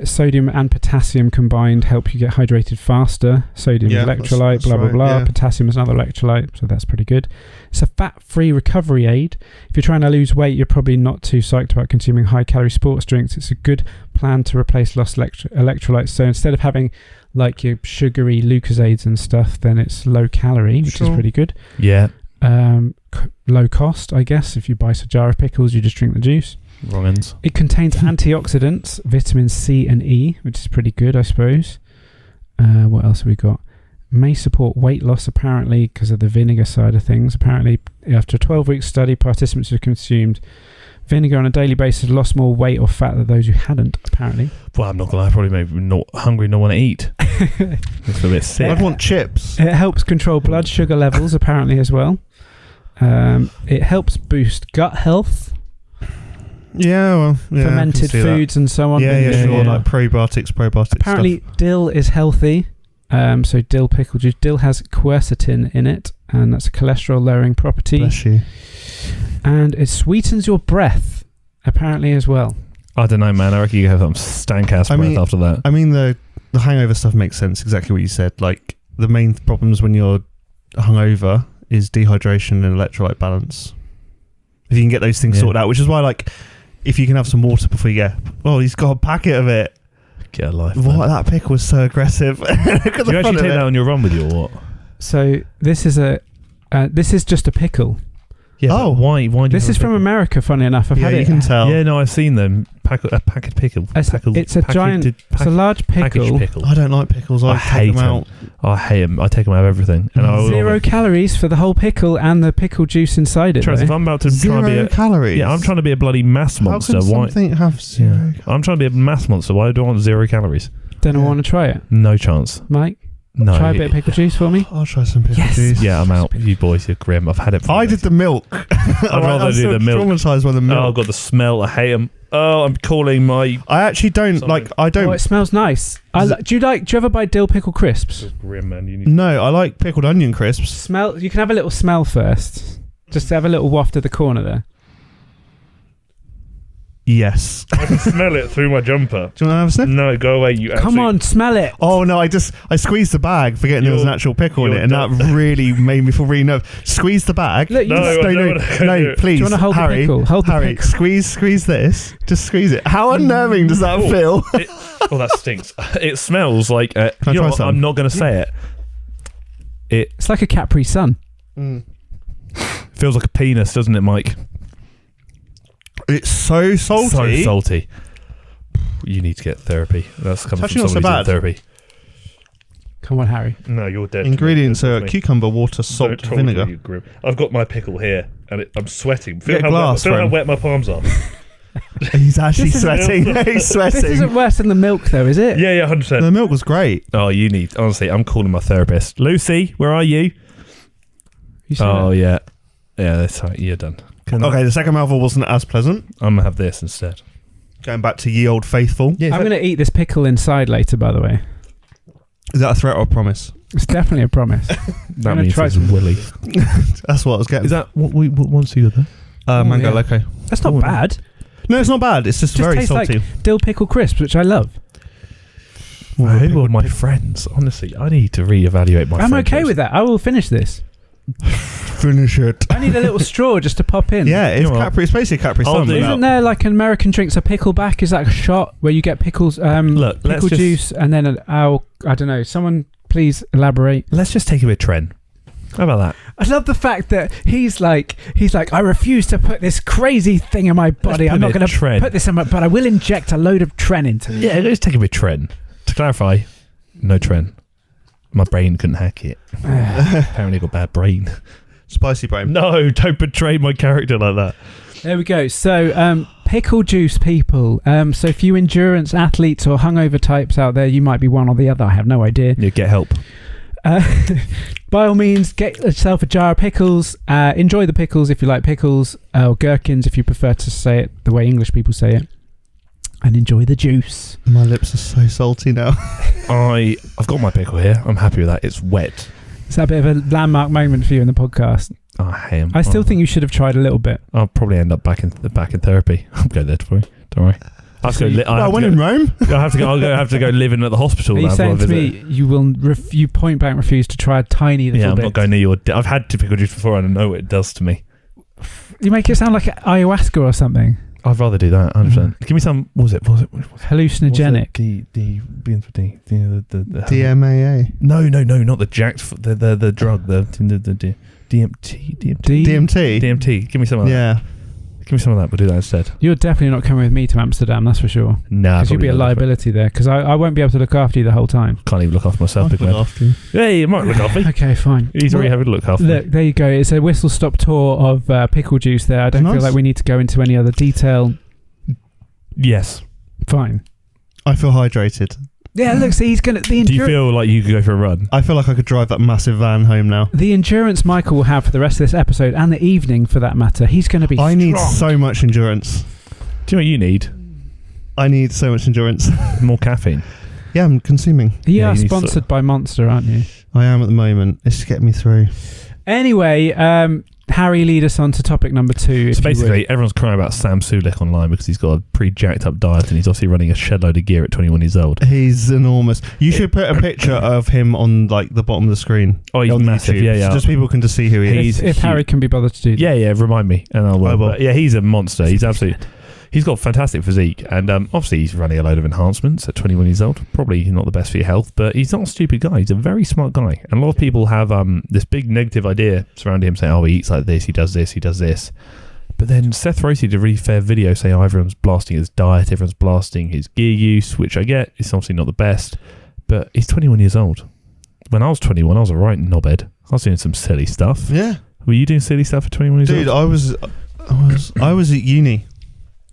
Sodium and potassium combined help you get hydrated faster. Sodium is electrolyte, that's blah, blah, blah. Yeah. Potassium is another electrolyte, so that's pretty good. It's a fat-free recovery aid. If you're trying to lose weight, you're probably not too psyched about consuming high-calorie sports drinks. It's a good plan to replace lost electrolytes. So instead of having like your sugary Lucozades and stuff, then it's low-calorie, which is pretty good. Yeah. Low cost, I guess. If you buy a jar of pickles, you just drink the juice. Wrong ends. It contains antioxidants, vitamins C and E, which is pretty good, I suppose. What else have we got? May support weight loss, apparently, because of the vinegar side of things. Apparently, after a 12-week study, participants who consumed vinegar on a daily basis lost more weight or fat than those who hadn't, apparently. Well, I'm not going to lie, probably maybe not hungry, not want to eat. It's a bit sick. I'd want chips. It helps control blood sugar levels, apparently, as well. It helps boost gut health. Fermented foods and so on. Like probiotics. Apparently, stuff. dill is healthy. So dill pickle juice. Dill has quercetin in it, and that's a cholesterol-lowering property. Bless you. And it sweetens your breath, apparently, as well. I don't know, man. I reckon you have some stank-ass breath after that. I mean, the hangover stuff makes sense. Exactly what you said. Like, the main problems when you're hungover is dehydration and electrolyte balance. If you can get those things sorted out, which is why, like, if you can have some water before you get... Oh, he's got a packet of it. Get a life. What? That pickle was so aggressive. Do you actually take that on your run with you or what? So this is just a pickle. Yeah. Why? This is from America. Funny enough, I've had it. You can tell. Yeah, no, I've seen them. A packet pickle. It's a giant. It's a large pickle. I don't like pickles. I hate them out. I hate them. I take them out of everything. And 0 calories for the whole pickle and the pickle juice inside it. If I'm about to try and be 0 calories. Yeah, I'm trying to be a bloody mass monster. How can something have 0 calories? I'm trying to be a mass monster. Why do I want 0 calories? Don't want to try it. No chance. Mike? No. Try a bit of pickle juice for me. I'll try some pickle Yes. juice. Yeah, I'm out. You boys, you're grim. I've had it. I did the milk. I'd rather do the milk. Traumatized by the milk. Oh, God, the smell. I hate them. Oh, I'm calling my... I actually don't Something. like. I Oh, don't. it smells nice. Do you ever buy dill pickle crisps? It's grim, man. You need... No, I like pickled onion crisps. Smell. You can have a little smell first. Just have a little waft of the corner there. Yes. I can smell it through my jumper. Do you want to have a sniff? No, go away. You Come on, smell it. Oh no! I squeezed the bag, forgetting there was an actual pickle in it, and that really made me feel really nervous. Squeeze the bag. Look, you No, I don't wanna do no, it. please. Do you want to hold Harry, the pickle? Hold the Harry, pickle. squeeze this. Just squeeze it. How unnerving does that feel? Oh, that stinks. It smells like... Can I you know try what? some? I'm not going to say it. It It's like a Capri Sun. feels like a penis, doesn't it, Mike? It's so salty. So salty. You need to get therapy. That's coming It's actually from not so someone who's in bad. therapy. Come on, Harry. No, you're dead. Ingredients are Don't cucumber, water, salt, told you, vinegar. you grim. I've got my pickle here, and I'm sweating. Feel, Get a how, glass, feel how friend. wet my palms are. He's actually This is- sweating. He's This sweating. isn't worse than the milk, though, is it? Yeah, 100%. The milk was great. Oh, you need... Honestly, I'm calling my therapist. Lucy, where are you? You said Oh, it. yeah. Yeah, that's right. You're done. Okay, the second mouthful wasn't as pleasant. I'm going to have this instead. Going back to ye old faithful. Yeah, I'm going to eat this pickle inside later, by the way. Is that a threat or a promise? It's definitely a promise. that gonna means try it's some- willy. That's what I was getting. Is that what we want to do there? Mango yeah. loco. That's not Oh, bad. No, it's not bad. It's just very tastes salty. like dill pickle crisps, which I love. Well, who are my friends? Honestly, I need to reevaluate my I'm okay friendships. with that. I will finish this. Finish it. I need a little straw just to pop in. Yeah, it's You know what? Capri. It's basically Capri I'll Sun. do without- Isn't there like an American drinks a pickleback? Is that a shot where you get pickles, Look, let's pickle just- juice, and then I don't know. Someone please elaborate. Let's just take a bit of trend. How about that? I love the fact that he's like, I refuse to put this crazy thing in my body. Let's I'm put not a going to trend. put this in my, but I will inject a load of tren into it. Yeah, let's take a bit of trend. To clarify, no trend. My brain couldn't hack it. Apparently got bad brain. Spicy brain. No, don't betray my character like that. There we go. So, pickle juice people. So, if you endurance athletes or hungover types out there, you might be one or the other. I have no idea. Yeah, get help. By all means, get yourself a jar of pickles. Enjoy the pickles if you like pickles, or gherkins if you prefer to say it the way English people say it. And enjoy the juice. My lips are so salty now. I've got my pickle here. I'm happy with that. It's wet. Is that a bit of a landmark moment for you in the podcast? I hate I still think you should have tried a little bit. I'll probably end up back in therapy. I'll go there for you. Don't worry. I have to go. I went in Rome. I have to go. I'll have to go live in at the hospital. Are you now saying before I to visit. me you will you point blank refuse to try a tiny little Yeah, I'm bit? not going near your. I've had pickle juice before, and I know what it does to me. You make it sound like ayahuasca or something. I'd rather do that. 100%. Give me some. What was it? Hallucinogenic. The DMAA. No, not the jacked. The drug. The DMT. DMT. Give me some of that. Yeah. Give me some of that. We'll do that instead. You're definitely not coming with me to Amsterdam, that's for sure. Nah, Because you'll be a liability there. Because I won't be able to look after you the whole time. Can't even look after myself. I'll Big look man. after you. Yeah, you might look after me. Okay, fine. He's already having to look after me. Look, there you go. It's a whistle-stop tour of pickle juice there. I don't Nice. feel like we need to go into any other detail. Yes. Fine. I feel hydrated. Yeah, look, see, he's going to... Do you feel like you could go for a run? I feel like I could drive that massive van home now. The endurance Michael will have for the rest of this episode and the evening for that matter, he's going to be I need strong. so much endurance. Do you know what you need? I need so much endurance. More caffeine. Yeah, I'm consuming. You Yeah, are you need sponsored by Monster, aren't you? I am at the moment. It's just getting me through. Anyway, Harry, lead us on to topic number 2. if So you basically, would. everyone's crying about Sam Sulek online because he's got a pretty jacked up diet and he's obviously running a shed load of gear at 21 years old. He's enormous. You should put a picture of him on like the bottom of the screen. Oh, he's on massive. YouTube. Yeah. So just people can just see who he is. He's if Harry huge. can be bothered to do that. Yeah, remind me and I will. I will. But yeah, he's a monster. He's absolutely... He's got fantastic physique and obviously he's running a load of enhancements at 21 years old. Probably not the best for your health, but he's not a stupid guy. He's a very smart guy. And a lot of people have this big negative idea surrounding him saying, oh, he eats like this, he does this, he does this. But then Seth Rossi did a really fair video saying, oh, everyone's blasting his diet, everyone's blasting his gear use, which I get is obviously not the best, but he's 21 years old. When I was 21, I was a right knobhead. I was doing some silly stuff. Yeah. Were you doing silly stuff at 21 years Dude, old? I was at uni.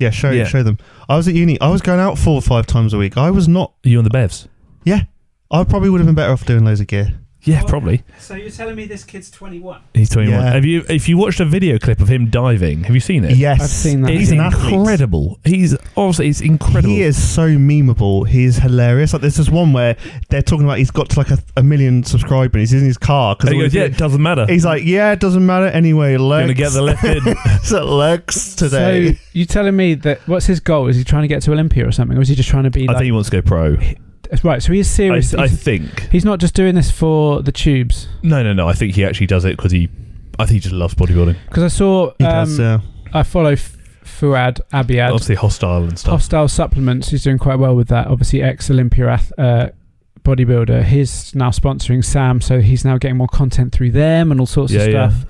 Yeah, show them. I was at uni. I was going out 4 or 5 times a week. I was not. Are you on the bevs? Yeah. I probably would have been better off doing loads of gear. Yeah, probably. So you're telling me this kid's 21? He's 21. Yeah. If you watched a video clip of him diving, have you seen it? Yes. I've seen that. He's He's an athlete. incredible. He's incredible. He is so memeable. He's hilarious. Like there's this one where they're talking about he's got to like a million subscribers. He's in his car And he goes, yeah, it doesn't matter. He's like, yeah, it doesn't matter anyway. Legs. Gonna get the left in. So legs today. So you telling me that what's his goal? Is he trying to get to Olympia or something, or is he just trying to be? I think he wants to go pro. Right. So he is serious. I think. He's not just doing this for the tubes. No. I think he actually does it because I think he just loves bodybuilding. Because I saw. He does, yeah. I follow Fuad Abiad. Obviously hostile and stuff. Hostile Supplements. He's doing quite well with that. Obviously, ex-Olympia bodybuilder. He's now sponsoring Sam, so he's now getting more content through them and all sorts of stuff. Yeah.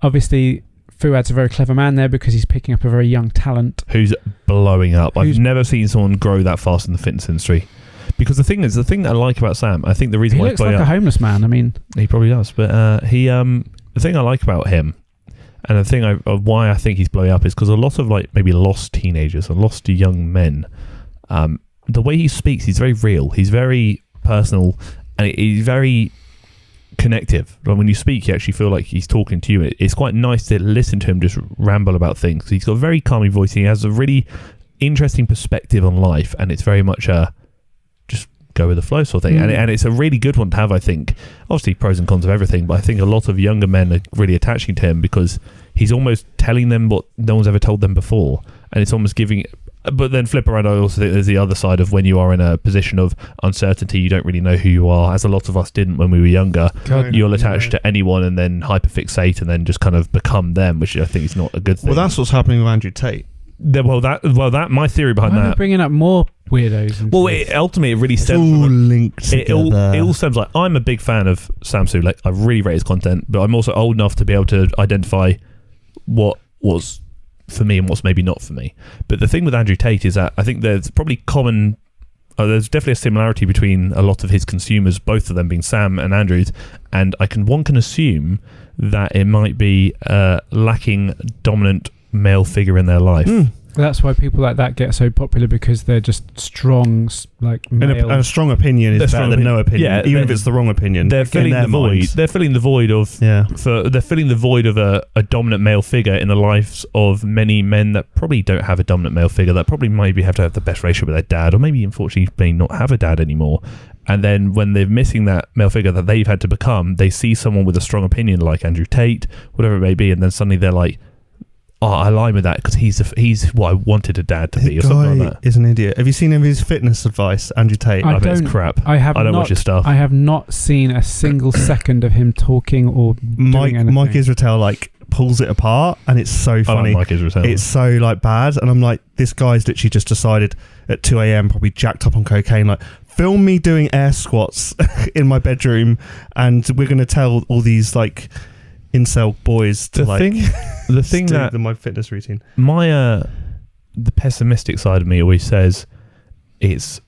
Obviously, Fuad's a very clever man there because he's picking up a very young talent Who's blowing up. I've never seen someone grow that fast in the fitness industry. Because the thing that I like about Sam, I think the reason he why looks like a homeless man. I mean, he probably does, but the thing I like about him, and the thing why I think he's blowing up is because a lot of like maybe lost teenagers and lost young men, the way he speaks, he's very real. He's very personal, and he's very connective. Like when you speak, you actually feel like he's talking to you. It's quite nice to listen to him just ramble about things. He's got a very calming voice. He has a really interesting perspective on life, and it's very much just go with the flow sort of thing. And it's a really good one to have, I think. Obviously, pros and cons of everything, but I think a lot of younger men are really attaching to him because he's almost telling them what no one's ever told them before, and it's almost giving. But then flip around, I also think there's the other side of when you are in a position of uncertainty, you don't really know who you are, as a lot of us didn't when we were younger. You'll attach to anyone and then hyperfixate and then just kind of become them, which I think is not a good thing. Well, that's what's happening with Andrew Tate. That my theory behind why are we that. bringing up more weirdos? Ultimately, it really It's stems all from linked it together. all stems like I'm a big fan of Sam Sulek. I really rate his content, but I'm also old enough to be able to identify what was for me and what's maybe not for me. But the thing with Andrew Tate is that I think there's probably there's definitely a similarity between a lot of his consumers, both of them being Sam and Andrews, and one can assume that it might be lacking dominant male figure in their life. That's why people like that get so popular, because they're just strong, like male. And a strong opinion is better than no opinion, even if it's the wrong opinion. They're filling the void. They're filling the void of they're filling the void of a dominant male figure in the lives of many men that probably don't have a dominant male figure, that probably maybe have to have the best relationship with their dad, or maybe unfortunately may not have a dad anymore. And then when they're missing that male figure that they've had to become, they see someone with a strong opinion like Andrew Tate, whatever it may be, and then suddenly they're like, oh, I align with that because he's what I wanted a dad to be, or something like that. Is an idiot. Have you seen his fitness advice, Andrew Tate? I bet it's crap. I don't watch his stuff. I have not seen a single second of him talking or doing anything. Mike Israel pulls it apart, and it's so funny. I like Mike Israel. It's so bad, and I'm like, this guy's literally just decided at 2 a.m, probably jacked up on cocaine, like, film me doing air squats in my bedroom, and we're going to tell all these like incel boys to the thing that my fitness routine. The pessimistic side of me always says it's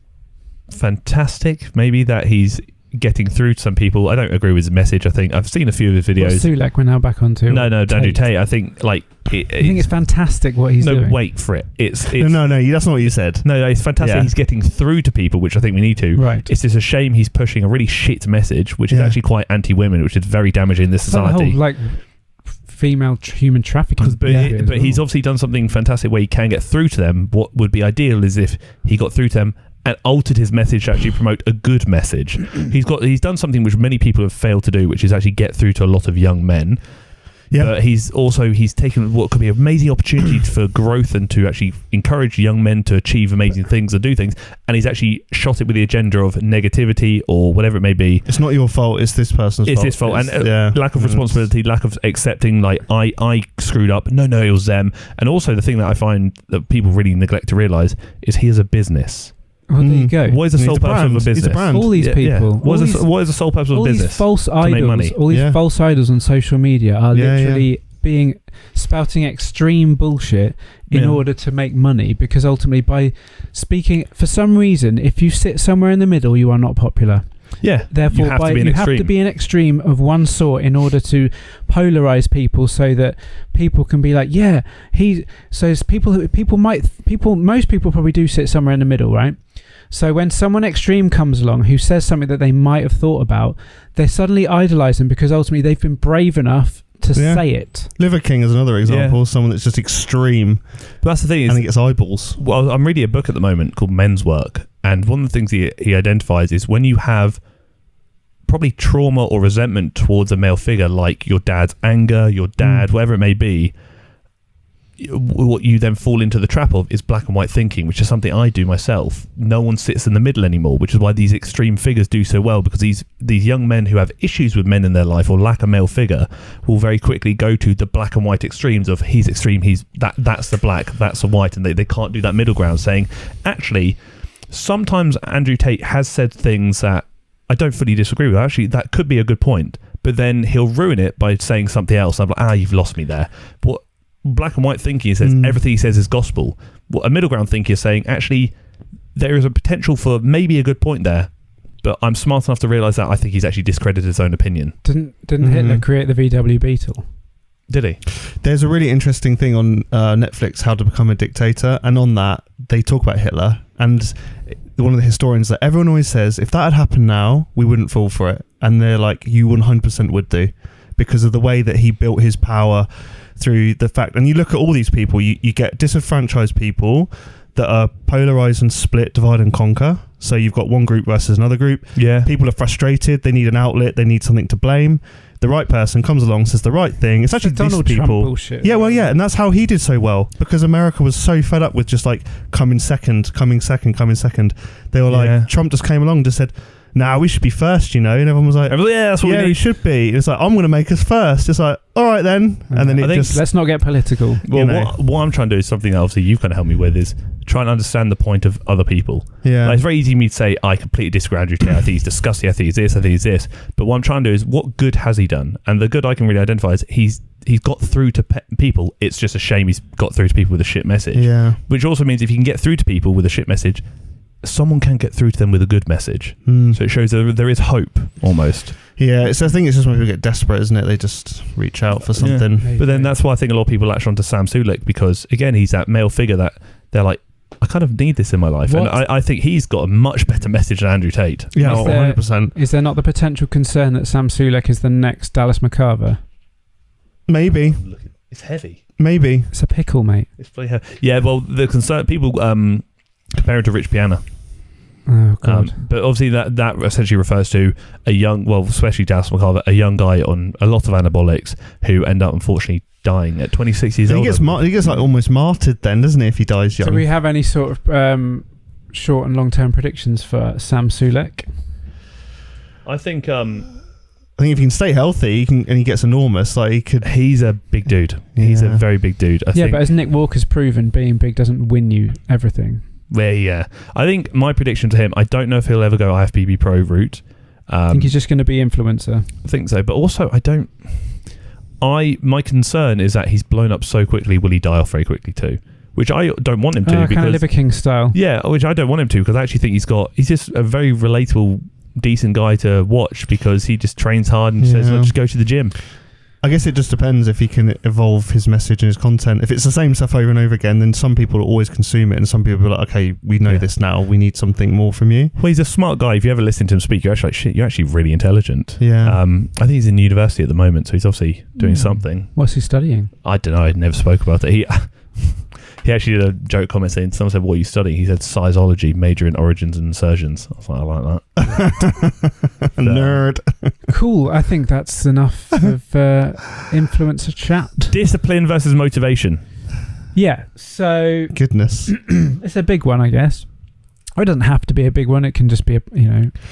fantastic maybe that he's getting through to some people. I don't agree with his message. I think I've seen a few of his videos. Sulek we're now back on to. No, Andrew Tate. I think I think it's fantastic what he's doing. No, wait for it. It's no, that's not what you said. No, it's fantastic. Yeah. He's getting through to people, which I think we need to. Right. It's just a shame he's pushing a really shit message, which is actually quite anti-women, which is very damaging in this society. The whole, female human trafficking. But he's obviously done something fantastic where he can get through to them. What would be ideal is if he got through to them and altered his message to actually promote a good message. He's done something which many people have failed to do, which is actually get through to a lot of young men. Yeah. But he's taken what could be an amazing opportunity for growth and to actually encourage young men to achieve amazing things and do things, and he's actually shot it with the agenda of negativity or whatever it may be. It's not your fault, it's this person's fault. It's his fault. And lack of responsibility, lack of accepting, like, I screwed up. No, it was them. And also the thing that I find that people really neglect to realise is he is a business. Well, there you go. What is the sole purpose of a business? He's a brand. All these people. What is the sole purpose of a business? All these false to make money. idols. All these false idols on social media are literally spouting extreme bullshit in order to make money. Because ultimately, by speaking, for some reason, if you sit somewhere in the middle, you are not popular. Yeah. Therefore, you have to be an extreme of one sort in order to polarize people, so that people can be like, yeah, most people probably do sit somewhere in the middle, right? So when someone extreme comes along who says something that they might have thought about, they suddenly idolize them because ultimately they've been brave enough to say it. Liver King is another example. Someone that's just extreme. But that's the thing, and he gets eyeballs. Well, I'm reading a book at the moment called Men's Work, and one of the things he identifies is when you have probably trauma or resentment towards a male figure, like your dad's anger, your dad, whatever it may be, what you then fall into the trap of is black and white thinking, which is something I do myself. No one sits in the middle anymore, which is why these extreme figures do so well, because these young men who have issues with men in their life or lack a male figure will very quickly go to the black and white extremes of he's extreme, that's the black, that's the white, and they can't do that middle ground, saying, actually, sometimes Andrew Tate has said things that I don't fully disagree with. Actually, that could be a good point, but then he'll ruin it by saying something else. I'm like, you've lost me there. What black and white thinking says everything he says is gospel. What a middle ground thinker is saying, actually, there is a potential for maybe a good point there, but I'm smart enough to realise that I think he's actually discredited his own opinion. Didn't Hitler create the VW Beetle? Did he? There's a really interesting thing on Netflix, How to Become a Dictator, and on that they talk about Hitler, and one of the historians that everyone always says, if that had happened now, we wouldn't fall for it, and they're like, you 100% would do, because of the way that he built his power through the fact, and you look at all these people, you get disenfranchised people that are polarized and split, divide and conquer. So you've got one group versus another group. Yeah. People are frustrated, they need an outlet, they need something to blame. The right person comes along, says the right thing. It's actually these Donald people. Trump bullshit. Yeah, well, yeah, and that's how he did so well, because America was so fed up with just like coming second. They were like, Trump just came along and just said, nah, we should be first, and everyone was like, yeah, that's what we need. We should be. It's like, I'm going to make us first. It's like, all right then, and then let's not get political. Well, what I'm trying to do is something that obviously you've kind of helped me with, is try and understand the point of other people. Yeah, like, it's very easy for me to say I completely disagree with Andrew Tate. I think he's disgusting. I think he's this. I think he's this. But what I'm trying to do is, what good has he done? And the good I can really identify is he's got through to people. It's just a shame he's got through to people with a shit message. Yeah, which also means if you can get through to people with a shit message, someone can get through to them with a good message. So it shows there is hope, almost. Yeah, so I think it's just when people get desperate, isn't it? They just reach out for something. Yeah. But then that's why I think a lot of people latch on to Sam Sulek, because again, he's that male figure that they're like, I kind of need this in my life. And I think he's got a much better message than Andrew Tate. Yeah, 100%. Is there not the potential concern that Sam Sulek is the next Dallas McCarver? Maybe. It's heavy. Maybe. It's a pickle, mate. It's pretty heavy. Yeah, well, the concern, people compare him to Rich Piana. Oh, God. But obviously that essentially refers to a young, well, especially Dallas McCarver, a young guy on a lot of anabolics who end up unfortunately dying at 26 years old. He gets like almost martyred then, doesn't he, if he dies young? Do we have any sort of short and long-term predictions for Sam Sulek? I think if he can stay healthy, and he gets enormous, like he could. He's a big dude. He's a very big dude. I think. But as Nick Walker's proven, being big doesn't win you everything. Yeah. I think my prediction to him, I don't know if he'll ever go IFBB Pro route. I think he's just going to be influencer. I think so, but also my concern is that he's blown up so quickly. Will he die off very quickly too? Which I don't want him to, because kind of Liver King style. Yeah, which I don't want him to, because I actually think he's just a very relatable, decent guy to watch, because he just trains hard and says, "Let's just go to the gym." I guess it just depends if he can evolve his message and his content. If it's the same stuff over and over again, then some people will always consume it, and some people are like, okay, we know this now, we need something more from you. Well, he's a smart guy. If you ever listen to him speak, you're actually like, shit, you're actually really intelligent. Yeah. I think he's in university at the moment, so he's obviously doing something. What's he studying? I don't know. I never spoke about it. He actually did a joke comment saying, someone said, what are you studying? He said, sizology, major in origins and insertions. I was like, I like that. Nerd. Cool. I think that's enough of influencer chat. Discipline versus motivation. Yeah. So goodness. It's a big one, I guess. Or it doesn't have to be a big one. It can just be a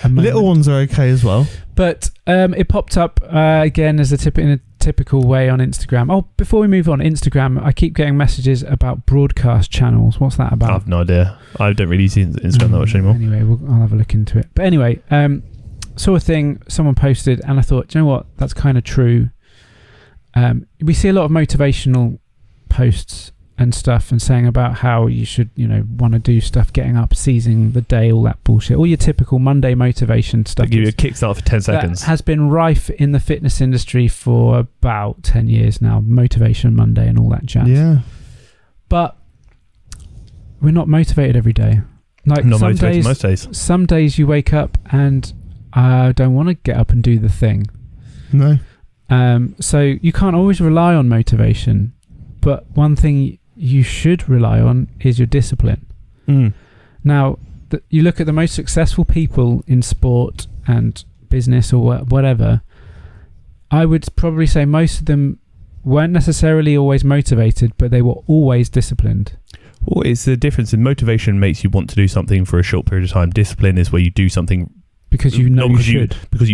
little ones are okay as well. But it popped up again as in a typical way on Instagram. Oh, before we move on, Instagram, I keep getting messages about broadcast channels. What's that about? I have no idea. I don't really see Instagram that much anymore. Anyway, I'll have a look into it. But anyway, saw a thing someone posted, and I thought, do you know what? That's kind of true. We see a lot of motivational posts and stuff, and saying about how you should, want to do stuff, getting up, seizing the day, all that bullshit, all your typical Monday motivation stuff. Give you a kickstart for 10 seconds. That has been rife in the fitness industry for about 10 years now. Motivation Monday and all that jazz. Yeah. But we're not motivated every day. Like not motivated most days. Some days you wake up and I don't want to get up and do the thing. No. So you can't always rely on motivation, but one thing you should rely on is your discipline. Now, you look at the most successful people in sport and business or whatever, I would probably say most of them weren't necessarily always motivated, but they were always disciplined. Well, it's the difference in motivation makes you want to do something for a short period of time. Discipline is where you do something because you know you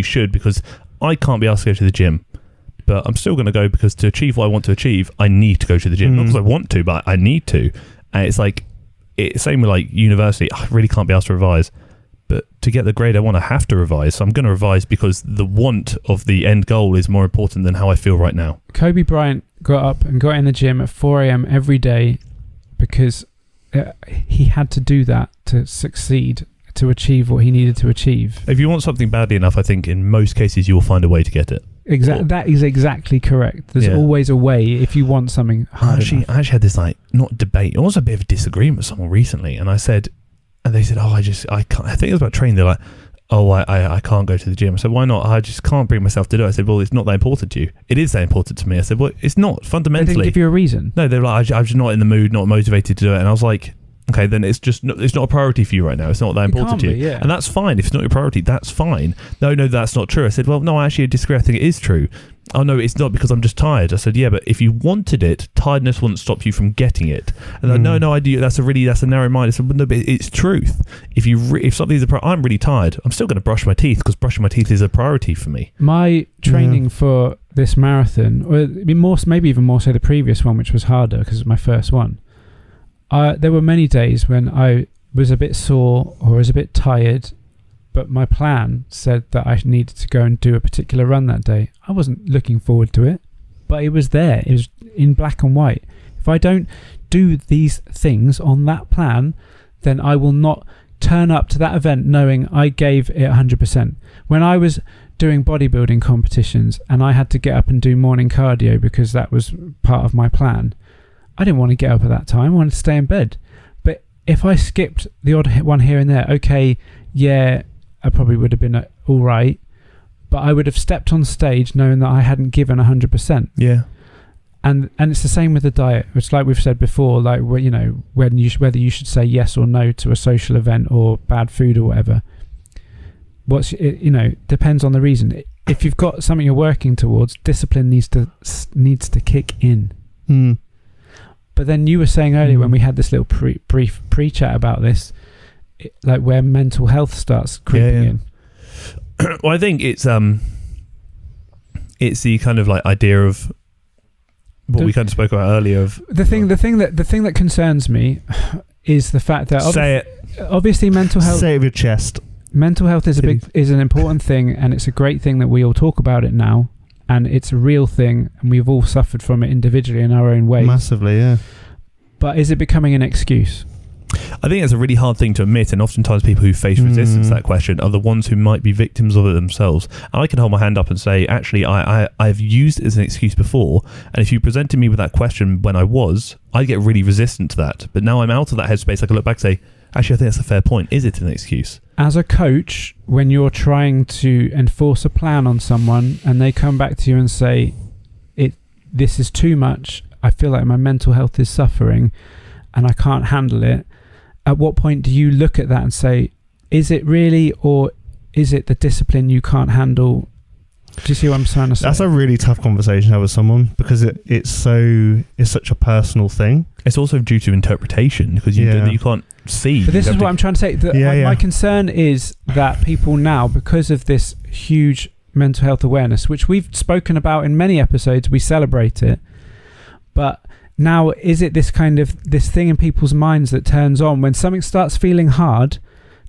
should. Because I can't be asked to go to the gym, but I'm still going to go because to achieve what I want to achieve, I need to go to the gym. Not because I want to, but I need to. And it's like, same with like university. I really can't be asked to revise, but to get the grade I want, I have to revise. So I'm going to revise because the want of the end goal is more important than how I feel right now. Kobe Bryant got up and got in the gym at 4 a.m. every day because he had to do that to succeed, to achieve what he needed to achieve. If you want something badly enough, I think in most cases you will find a way to get it. That is exactly correct. There's always a way if you want something hard enough. I actually had this not debate, it was a bit of a disagreement with someone recently, and they said, I can't. I think it was about training. They're like, I can't go to the gym. I said, why not? I just can't bring myself to do it. I said, well, it's not that important to you. It is that important to me. I said, well, it's not fundamentally. They didn't give you a reason. No, they're like, I'm just not in the mood, not motivated to do it. And I was like, okay, then it's not a priority for you right now. It's not that important to you. Yeah. And that's fine. If it's not your priority, that's fine. No, that's not true. I said, well, no, I actually disagree. I think it is true. Oh, no, it's not because I'm just tired. I said, yeah, but if you wanted it, tiredness wouldn't stop you from getting it. And like, no, I do. That's a narrow mind. I said, well, no, but it's truth. If something's I'm really tired, I'm still going to brush my teeth because brushing my teeth is a priority for me. My training for this marathon, or maybe even more so the previous one, which was harder because it was my first one. There were many days when I was a bit sore or was a bit tired, but my plan said that I needed to go and do a particular run that day. I wasn't looking forward to it, but it was there. It was in black and white. If I don't do these things on that plan, then I will not turn up to that event knowing I gave it 100%. When I was doing bodybuilding competitions and I had to get up and do morning cardio because that was part of my plan, I didn't want to get up at that time. I wanted to stay in bed. But if I skipped the odd one here and there, okay, yeah, I probably would have been all right, but I would have stepped on stage knowing that I hadn't given 100%. Yeah. And it's the same with the diet. It's like we've said before, like, whether you should say yes or no to a social event or bad food or whatever. Depends on the reason. If you've got something you're working towards, discipline needs to kick in. But then you were saying earlier when we had this little brief pre-chat about this, like where mental health starts creeping in. Well, I think it's the kind of like idea of what we kind of spoke about earlier. Of the thing that concerns me is the fact that obviously mental health. Say it with your chest. Mental health is an important thing, and it's a great thing that we all talk about it now, and it's a real thing, and we've all suffered from it individually in our own ways. Massively, yeah. But is it becoming an excuse? I think it's a really hard thing to admit, and oftentimes people who face resistance to that question are the ones who might be victims of it themselves. And I can hold my hand up and say, actually, I've used it as an excuse before, and if you presented me with that question when I'd get really resistant to that. But now I'm out of that headspace, I can look back and say, actually, I think that's a fair point. Is it an excuse? As a coach, when you're trying to enforce a plan on someone and they come back to you and say, this is too much, I feel like my mental health is suffering and I can't handle it, at what point do you look at that and say, is it really, or is it the discipline you can't handle? Do you see what I'm trying to say? That's a really tough conversation to have with someone because it's such a personal thing. It's also due to interpretation because you can't see. But this is what I'm trying to say. My concern is that people now, because of this huge mental health awareness, which we've spoken about in many episodes, we celebrate it, but now is it this kind of this thing in people's minds that turns on when something starts feeling hard?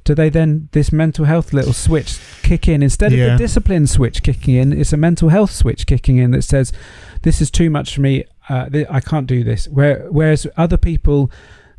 Do they then, this mental health little switch kick in? Instead of the discipline switch kicking in, it's a mental health switch kicking in that says, this is too much for me. I can't do this. Whereas other people,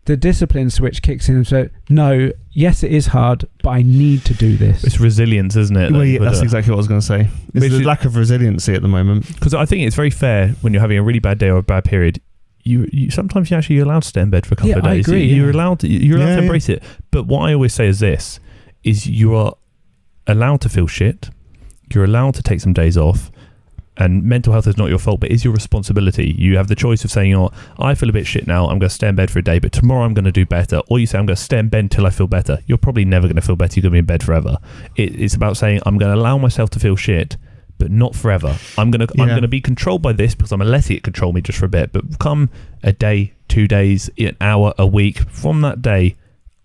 the discipline switch kicks in and so, no, yes, it is hard, but I need to do this. It's resilience, isn't it? Well, that's exactly what I was going to say. It's the lack of resiliency at the moment. Because I think it's very fair when you're having a really bad day or a bad period. You sometimes you're actually allowed to stay in bed for a couple of days. I agree. You're allowed to embrace it. But what I always say is this: is you are allowed to feel shit. You're allowed to take some days off. And mental health is not your fault, but is your responsibility. You have the choice of saying, "Oh, I feel a bit shit now. I'm going to stay in bed for a day, but tomorrow I'm going to do better." Or you say, "I'm going to stay in bed until I feel better." You're probably never going to feel better. You're going to be in bed forever. It's about saying, "I'm going to allow myself to feel shit, but not forever. I'm going to be controlled by this because I'm going to let it control me just for a bit. But come a day, 2 days, an hour, a week, from that day,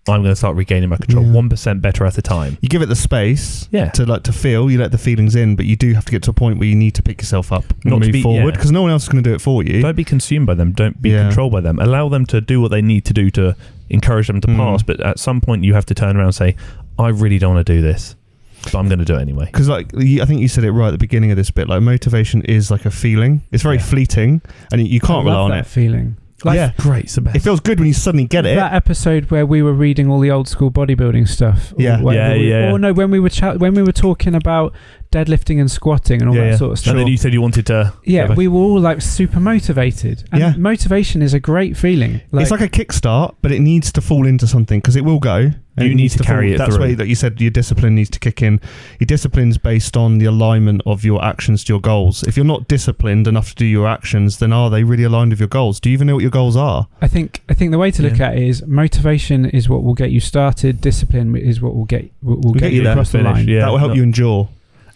I'm going to start regaining my control 1% better at a time." You give it the space to feel, you let the feelings in, but you do have to get to a point where you need to pick yourself up and move forward, because no one else is going to do it for you. Don't be consumed by them. Don't be controlled by them. Allow them to do what they need to do to encourage them to pass, but at some point you have to turn around and say, "I really don't want to do this, but I'm going to do it anyway." Because I think you said it right at the beginning of this bit, like motivation is like a feeling. It's very fleeting and you can't rely on it. Feeling. Great, it's the best. It feels good when you suddenly get it. That episode where we were reading all the old school bodybuilding stuff. Or no, when we were talking about deadlifting and squatting and all that sort of stuff. And then you said you wanted to... we were all like super motivated. And motivation is a great feeling. It's like a kickstart, but it needs to fall into something because it will go. You need to carry it through. That's why that you said your discipline needs to kick in. Your discipline's based on the alignment of your actions to your goals. If you're not disciplined enough to do your actions, then are they really aligned with your goals? Do you even know what your goals are? I think the way to look at it is motivation is what will get you started. Discipline is what will get you across the line. That will help you endure.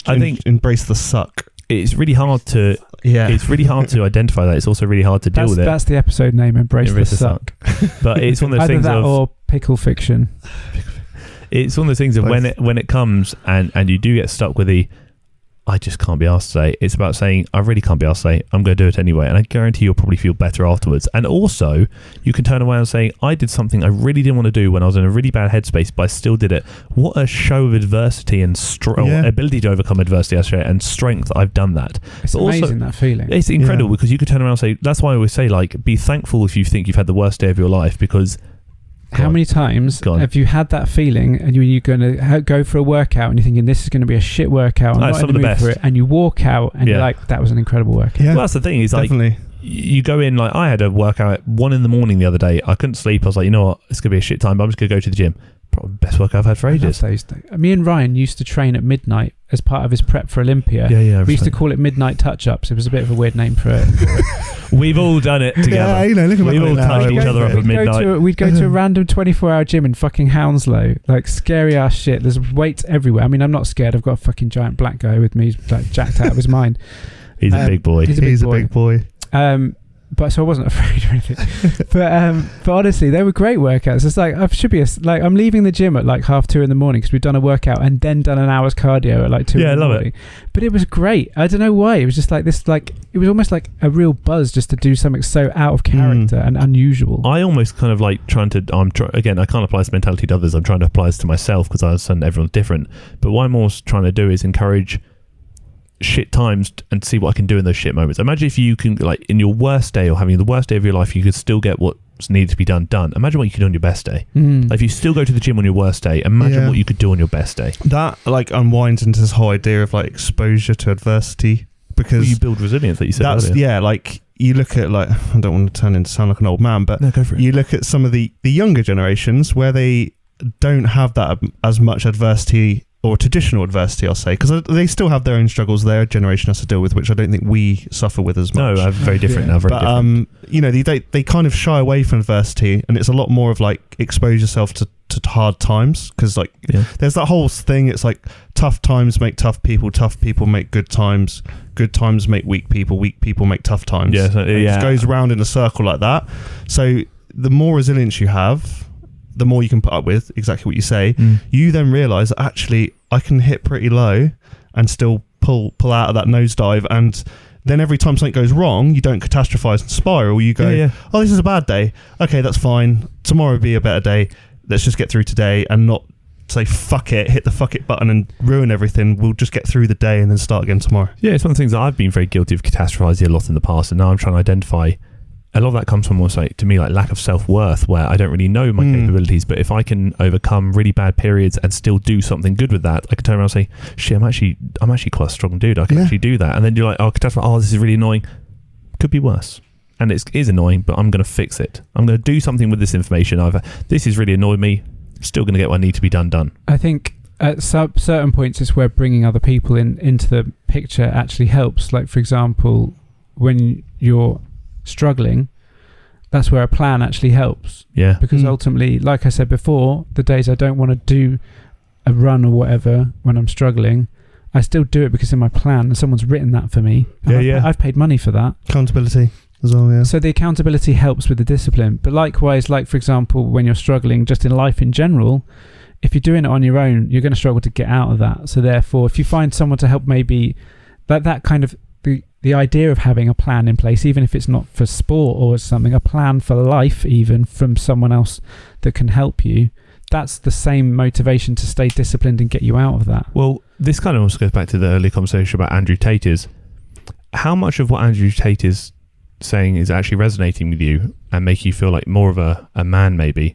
I think embrace the suck. It's really hard to identify that. It's also really hard to deal with it. That's the episode name, Embrace the Suck. But it's one of those things that or Pickle Fiction. It's one of those things of when it comes and you do get stuck with the "I just can't be asked today." It's about saying, "I really can't be asked today. I'm going to do it anyway." And I guarantee you'll probably feel better afterwards. And also, you can turn around and say, "I did something I really didn't want to do when I was in a really bad headspace, but I still did it. What a show of adversity and ability to overcome adversity and strength. I've done that." It's amazing, that feeling. It's incredible because you could turn around and say, that's why I always say, like, be thankful if you think you've had the worst day of your life, because... How many times have you had that feeling and you're going to go for a workout and you're thinking this is going to be a shit workout, I'm not in the mood for it, and you walk out and you're like, that was an incredible workout. Well, that's the thing, is like, you go in, like, I had a workout at 1 a.m. the other day. I couldn't sleep. I was like, you know what, it's going to be a shit time, but I'm just going to go to the gym. Probably the best workout I've had for ages. Me and Ryan used to train at midnight as part of his prep for Olympia. We used to call it midnight touch-ups. It was a bit of a weird name for it. We've all done it together. We've all touched each other up at midnight. We'd go to a random 24-hour gym in fucking Hounslow, like scary ass shit. There's weights everywhere. I mean, I'm not scared. I've got a fucking giant black guy with me. He's like jacked out of his mind. He's a big boy. He's a big boy. But so I wasn't afraid or anything. But honestly, they were great workouts. It's like I'm leaving the gym at like 2:30 in the morning because we've done a workout and then done an hour's cardio at like 2 in the morning. It. But it was great. I don't know why. It was just like this, like it was almost like a real buzz just to do something so out of character and unusual. I almost kind of like again, I can't apply this mentality to others. I'm trying to apply this to myself because I understand everyone's different. But what I'm almost trying to do is encourage shit times and see what I can do in those shit moments. Imagine if you can, like, in your worst day or having the worst day of your life, you could still get what's needed to be done. Imagine what you could do on your best day. Like, if you still go to the gym on your worst day, imagine what you could do on your best day. That like unwinds into this whole idea of like exposure to adversity, because you build resilience, that you said earlier. Yeah, like you look at, like, I don't want to sound like an old man, but no, go for it. You look at some of the younger generations where they don't have that as much adversity, or traditional adversity, I'll say, because they still have their own struggles their generation has to deal with, which I don't think we suffer with as much. No, I'm very different now. Very different. You know, they kind of shy away from adversity, and it's a lot more of like expose yourself to hard times, because like there's that whole thing. It's like tough times make tough people make good times make weak people make tough times. It just goes around in a circle like that. So the more resilience you have, the more you can put up with, exactly what you say. You then realise that actually I can hit pretty low and still pull out of that nosedive, and then every time something goes wrong, you don't catastrophize and spiral. You go, oh, this is a bad day. Okay, that's fine. Tomorrow will be a better day. Let's just get through today and not say fuck it, hit the fuck it button and ruin everything. We'll just get through the day and then start again tomorrow. Yeah, it's one of the things that I've been very guilty of catastrophizing a lot in the past, and now I'm trying to identify. A lot of that comes from almost like, to me, like lack of self-worth, where I don't really know my capabilities, but if I can overcome really bad periods and still do something good with that, I can turn around and say, shit, I'm actually quite a strong dude. I can actually do that. And then you're like, oh, this is really annoying. Could be worse. And it is annoying, but I'm going to fix it. I'm going to do something with this information. This has really annoyed me. Still going to get what I need to be done. I think at certain points it's where bringing other people into the picture actually helps. Like, for example, when you're struggling, that's where a plan actually helps. Yeah. Because ultimately, like I said before, the days I don't want to do a run or whatever when I'm struggling, I still do it because in my plan and someone's written that for me. I've paid money for that. Accountability as well, yeah. So the accountability helps with the discipline. But likewise, like for example, when you're struggling just in life in general, if you're doing it on your own, you're going to struggle to get out of that. So therefore, if you find someone to help, maybe that kind of the idea of having a plan in place, even if it's not for sport or something, a plan for life, even from someone else that can help you, that's the same motivation to stay disciplined and get you out of that. Well, this kind of also goes back to the earlier conversation about Andrew Tate. Is how much of what Andrew Tate is saying is actually resonating with you and make you feel like more of a man, maybe,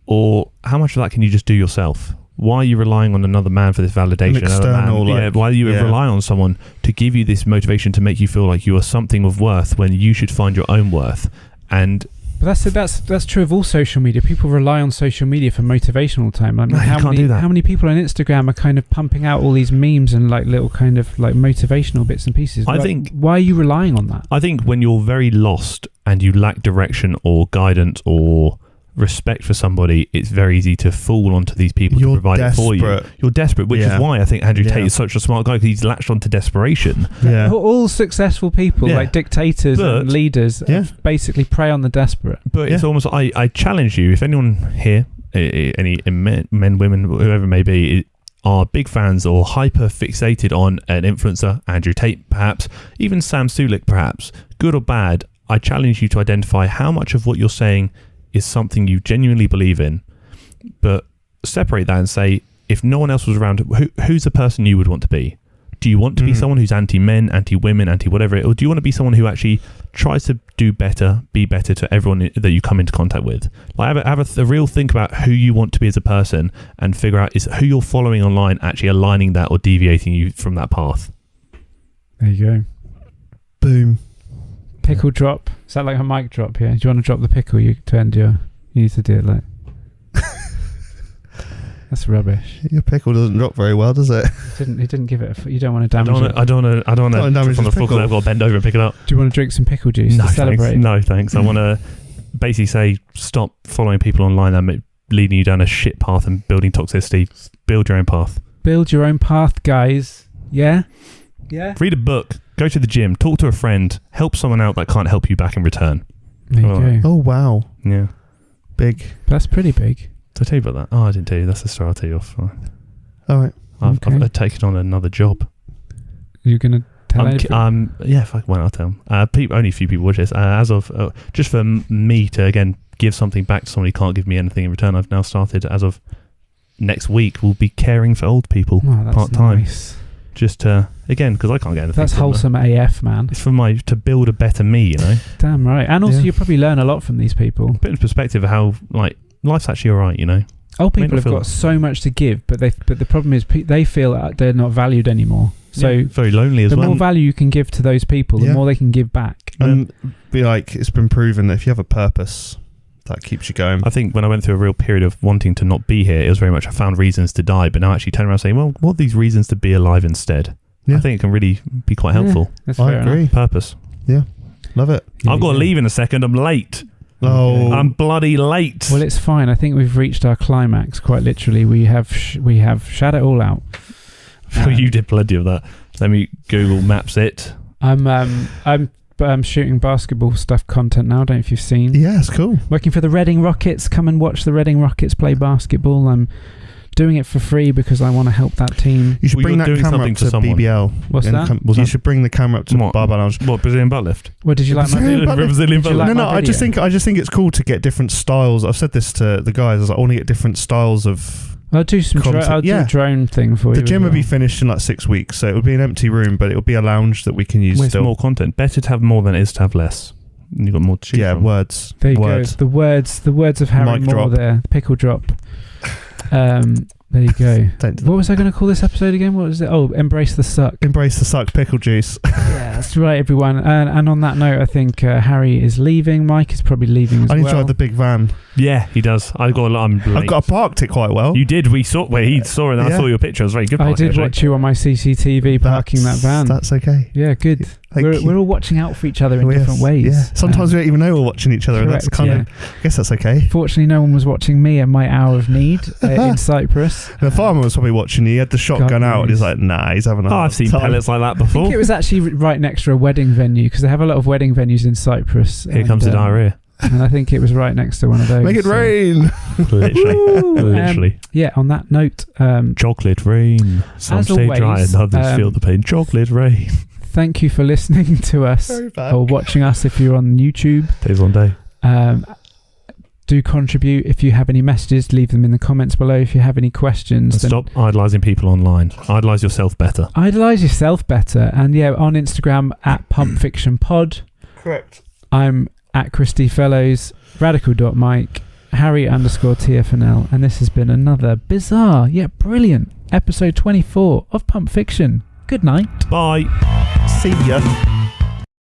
or how much of that can you just do yourself? Why are you relying on another man for this validation? External, why are you relying on someone to give you this motivation to make you feel like you are something of worth when you should find your own worth? And but that's true of all social media. People rely on social media for motivation all the time. I mean, how many people on Instagram are kind of pumping out all these memes and like little kind of like motivational bits and pieces? I think, why are you relying on that? I think when you're very lost and you lack direction or guidance or respect for somebody, it's very easy to fall onto these people to provide it for you. You're desperate, which is why I think Andrew Tate is such a smart guy, because he's latched onto desperation. Yeah. All successful people, like dictators and leaders, basically prey on the desperate. But it's almost, I challenge you, if anyone here, any men, women, whoever it may be, are big fans or hyper fixated on an influencer, Andrew Tate perhaps, even Sam Sulek perhaps, good or bad, I challenge you to identify how much of what you're saying is something you genuinely believe in, but separate that and say, if no one else was around, who's the person you would want to be? Do you want to be someone who's anti-men, anti-women, anti-whatever, or do you want to be someone who actually tries to do better, be better to everyone that you come into contact with? Like have a real think about who you want to be as a person and figure out, is who you're following online actually aligning that or deviating you from that path? There you go. Boom. Pickle drop. Is that like a mic drop here? Do you want to drop the pickle? You need to do it like. That's rubbish. Your pickle doesn't drop very well, does it? He didn't give it. You don't want to damage it. I don't want to damage on the floor because I've got to bend over and pick it up. Do you want to drink some pickle juice to celebrate? Thanks. No, thanks. I want to basically say, stop following people online that leading you down a shit path and building toxicity. Build your own path. Build your own path, guys. Yeah? Yeah? Read a book. Go to the gym. Talk to a friend. Help someone out that can't help you back in return. There you go. Oh, wow. Yeah. Big. That's pretty big. Did I tell you about that? Oh, I didn't tell you. That's the story. I'll tell you off. All right. I've taken on another job. You're going to tell anything? Yeah, I'll tell them. Only a few people watch this. As of just for me to again give something back to somebody who can't give me anything in return, I've now started, as of next week, we'll be caring for old people part time. Nice. Just to, again, because I can't get anything. That's wholesome AF, man. It's for to build a better me, you know. Damn right. And also, you probably learn a lot from these people. Put in perspective of how life's actually all right, you know. Old people have got so much to give, but the problem is they feel they're not valued anymore. So very lonely as well. The more value you can give to those people, the more they can give back. And be like, it's been proven that if you have a purpose, that keeps you going. I think when I went through a real period of wanting to not be here, it was very much I found reasons to die, but now actually turn around saying, well, what are these reasons to be alive instead? I think it can really be quite helpful. I agree. Purpose. Yeah. Love it. I've got to leave in a second. I'm late. Oh, I'm bloody late. Well, it's fine. I think we've reached our climax. Quite literally, we have shat it all out. You did plenty of that. Let me Google Maps it. I'm shooting basketball stuff content now. Don't know if you've seen. Yeah, it's cool. Working for the Reading Rockets. Come and watch the Reading Rockets play basketball. I'm doing it for free because I want to help that team. You should bring that camera up to BBL. What's that? You should bring the camera up to Barbell Lounge. What, Brazilian butt lift? What did you like? Brazilian butt lift? No. I just think it's cool to get different styles. I've said this to the guys. I was like, I want to get different styles of I'll do some. I'll do a drone thing for you. The gym would be finished in like 6 weeks, so it would be an empty room, but it would be a lounge that we can use. With still more content. Better to have more than it is to have less. You've got more to choose from. Words. There you words. go. The words of Harry Mic Moore drop. there. Pickle drop. There you go. What was I going to call this episode again? What was it? Oh, embrace the suck. Embrace the suck pickle juice. Yeah, that's right, everyone. And on that note, I think Harry is leaving. Mike is probably leaving as well. I need to drive the big van. Yeah, he does. I've got parked it quite well. You did. He saw it, and I saw your picture. It was very good. I did watch you on my CCTV parking that van. That's okay. Yeah, good. We're all watching out for each other in different ways. Yeah. Sometimes we don't even know we're watching each other. Correct, that's kind of. I guess that's okay. Fortunately, no one was watching me at my hour of need in Cyprus. The farmer was probably watching you. He had the shotgun out, and he's like, "Nah, he's having a." I've seen pellets like that before. I think it was actually right next to a wedding venue because they have a lot of wedding venues in Cyprus. Here comes the diarrhea. And I think it was right next to one of those. Make it rain. Literally. On that note, chocolate rain. Some stay dry and others feel the pain. Chocolate rain. Thank you for listening to us or watching us if you're on YouTube. Days on day. Do contribute. If you have any messages, leave them in the comments below. If you have any questions, stop idolising people online. Idolise yourself better. Idolise yourself better. And on Instagram at pumpfictionpod. Correct. I'm at Christy Fellows, radical.mike, Harry_TFNL, and this has been another bizarre yet brilliant episode 24 of Pump Fiction. Good night. Bye. See ya.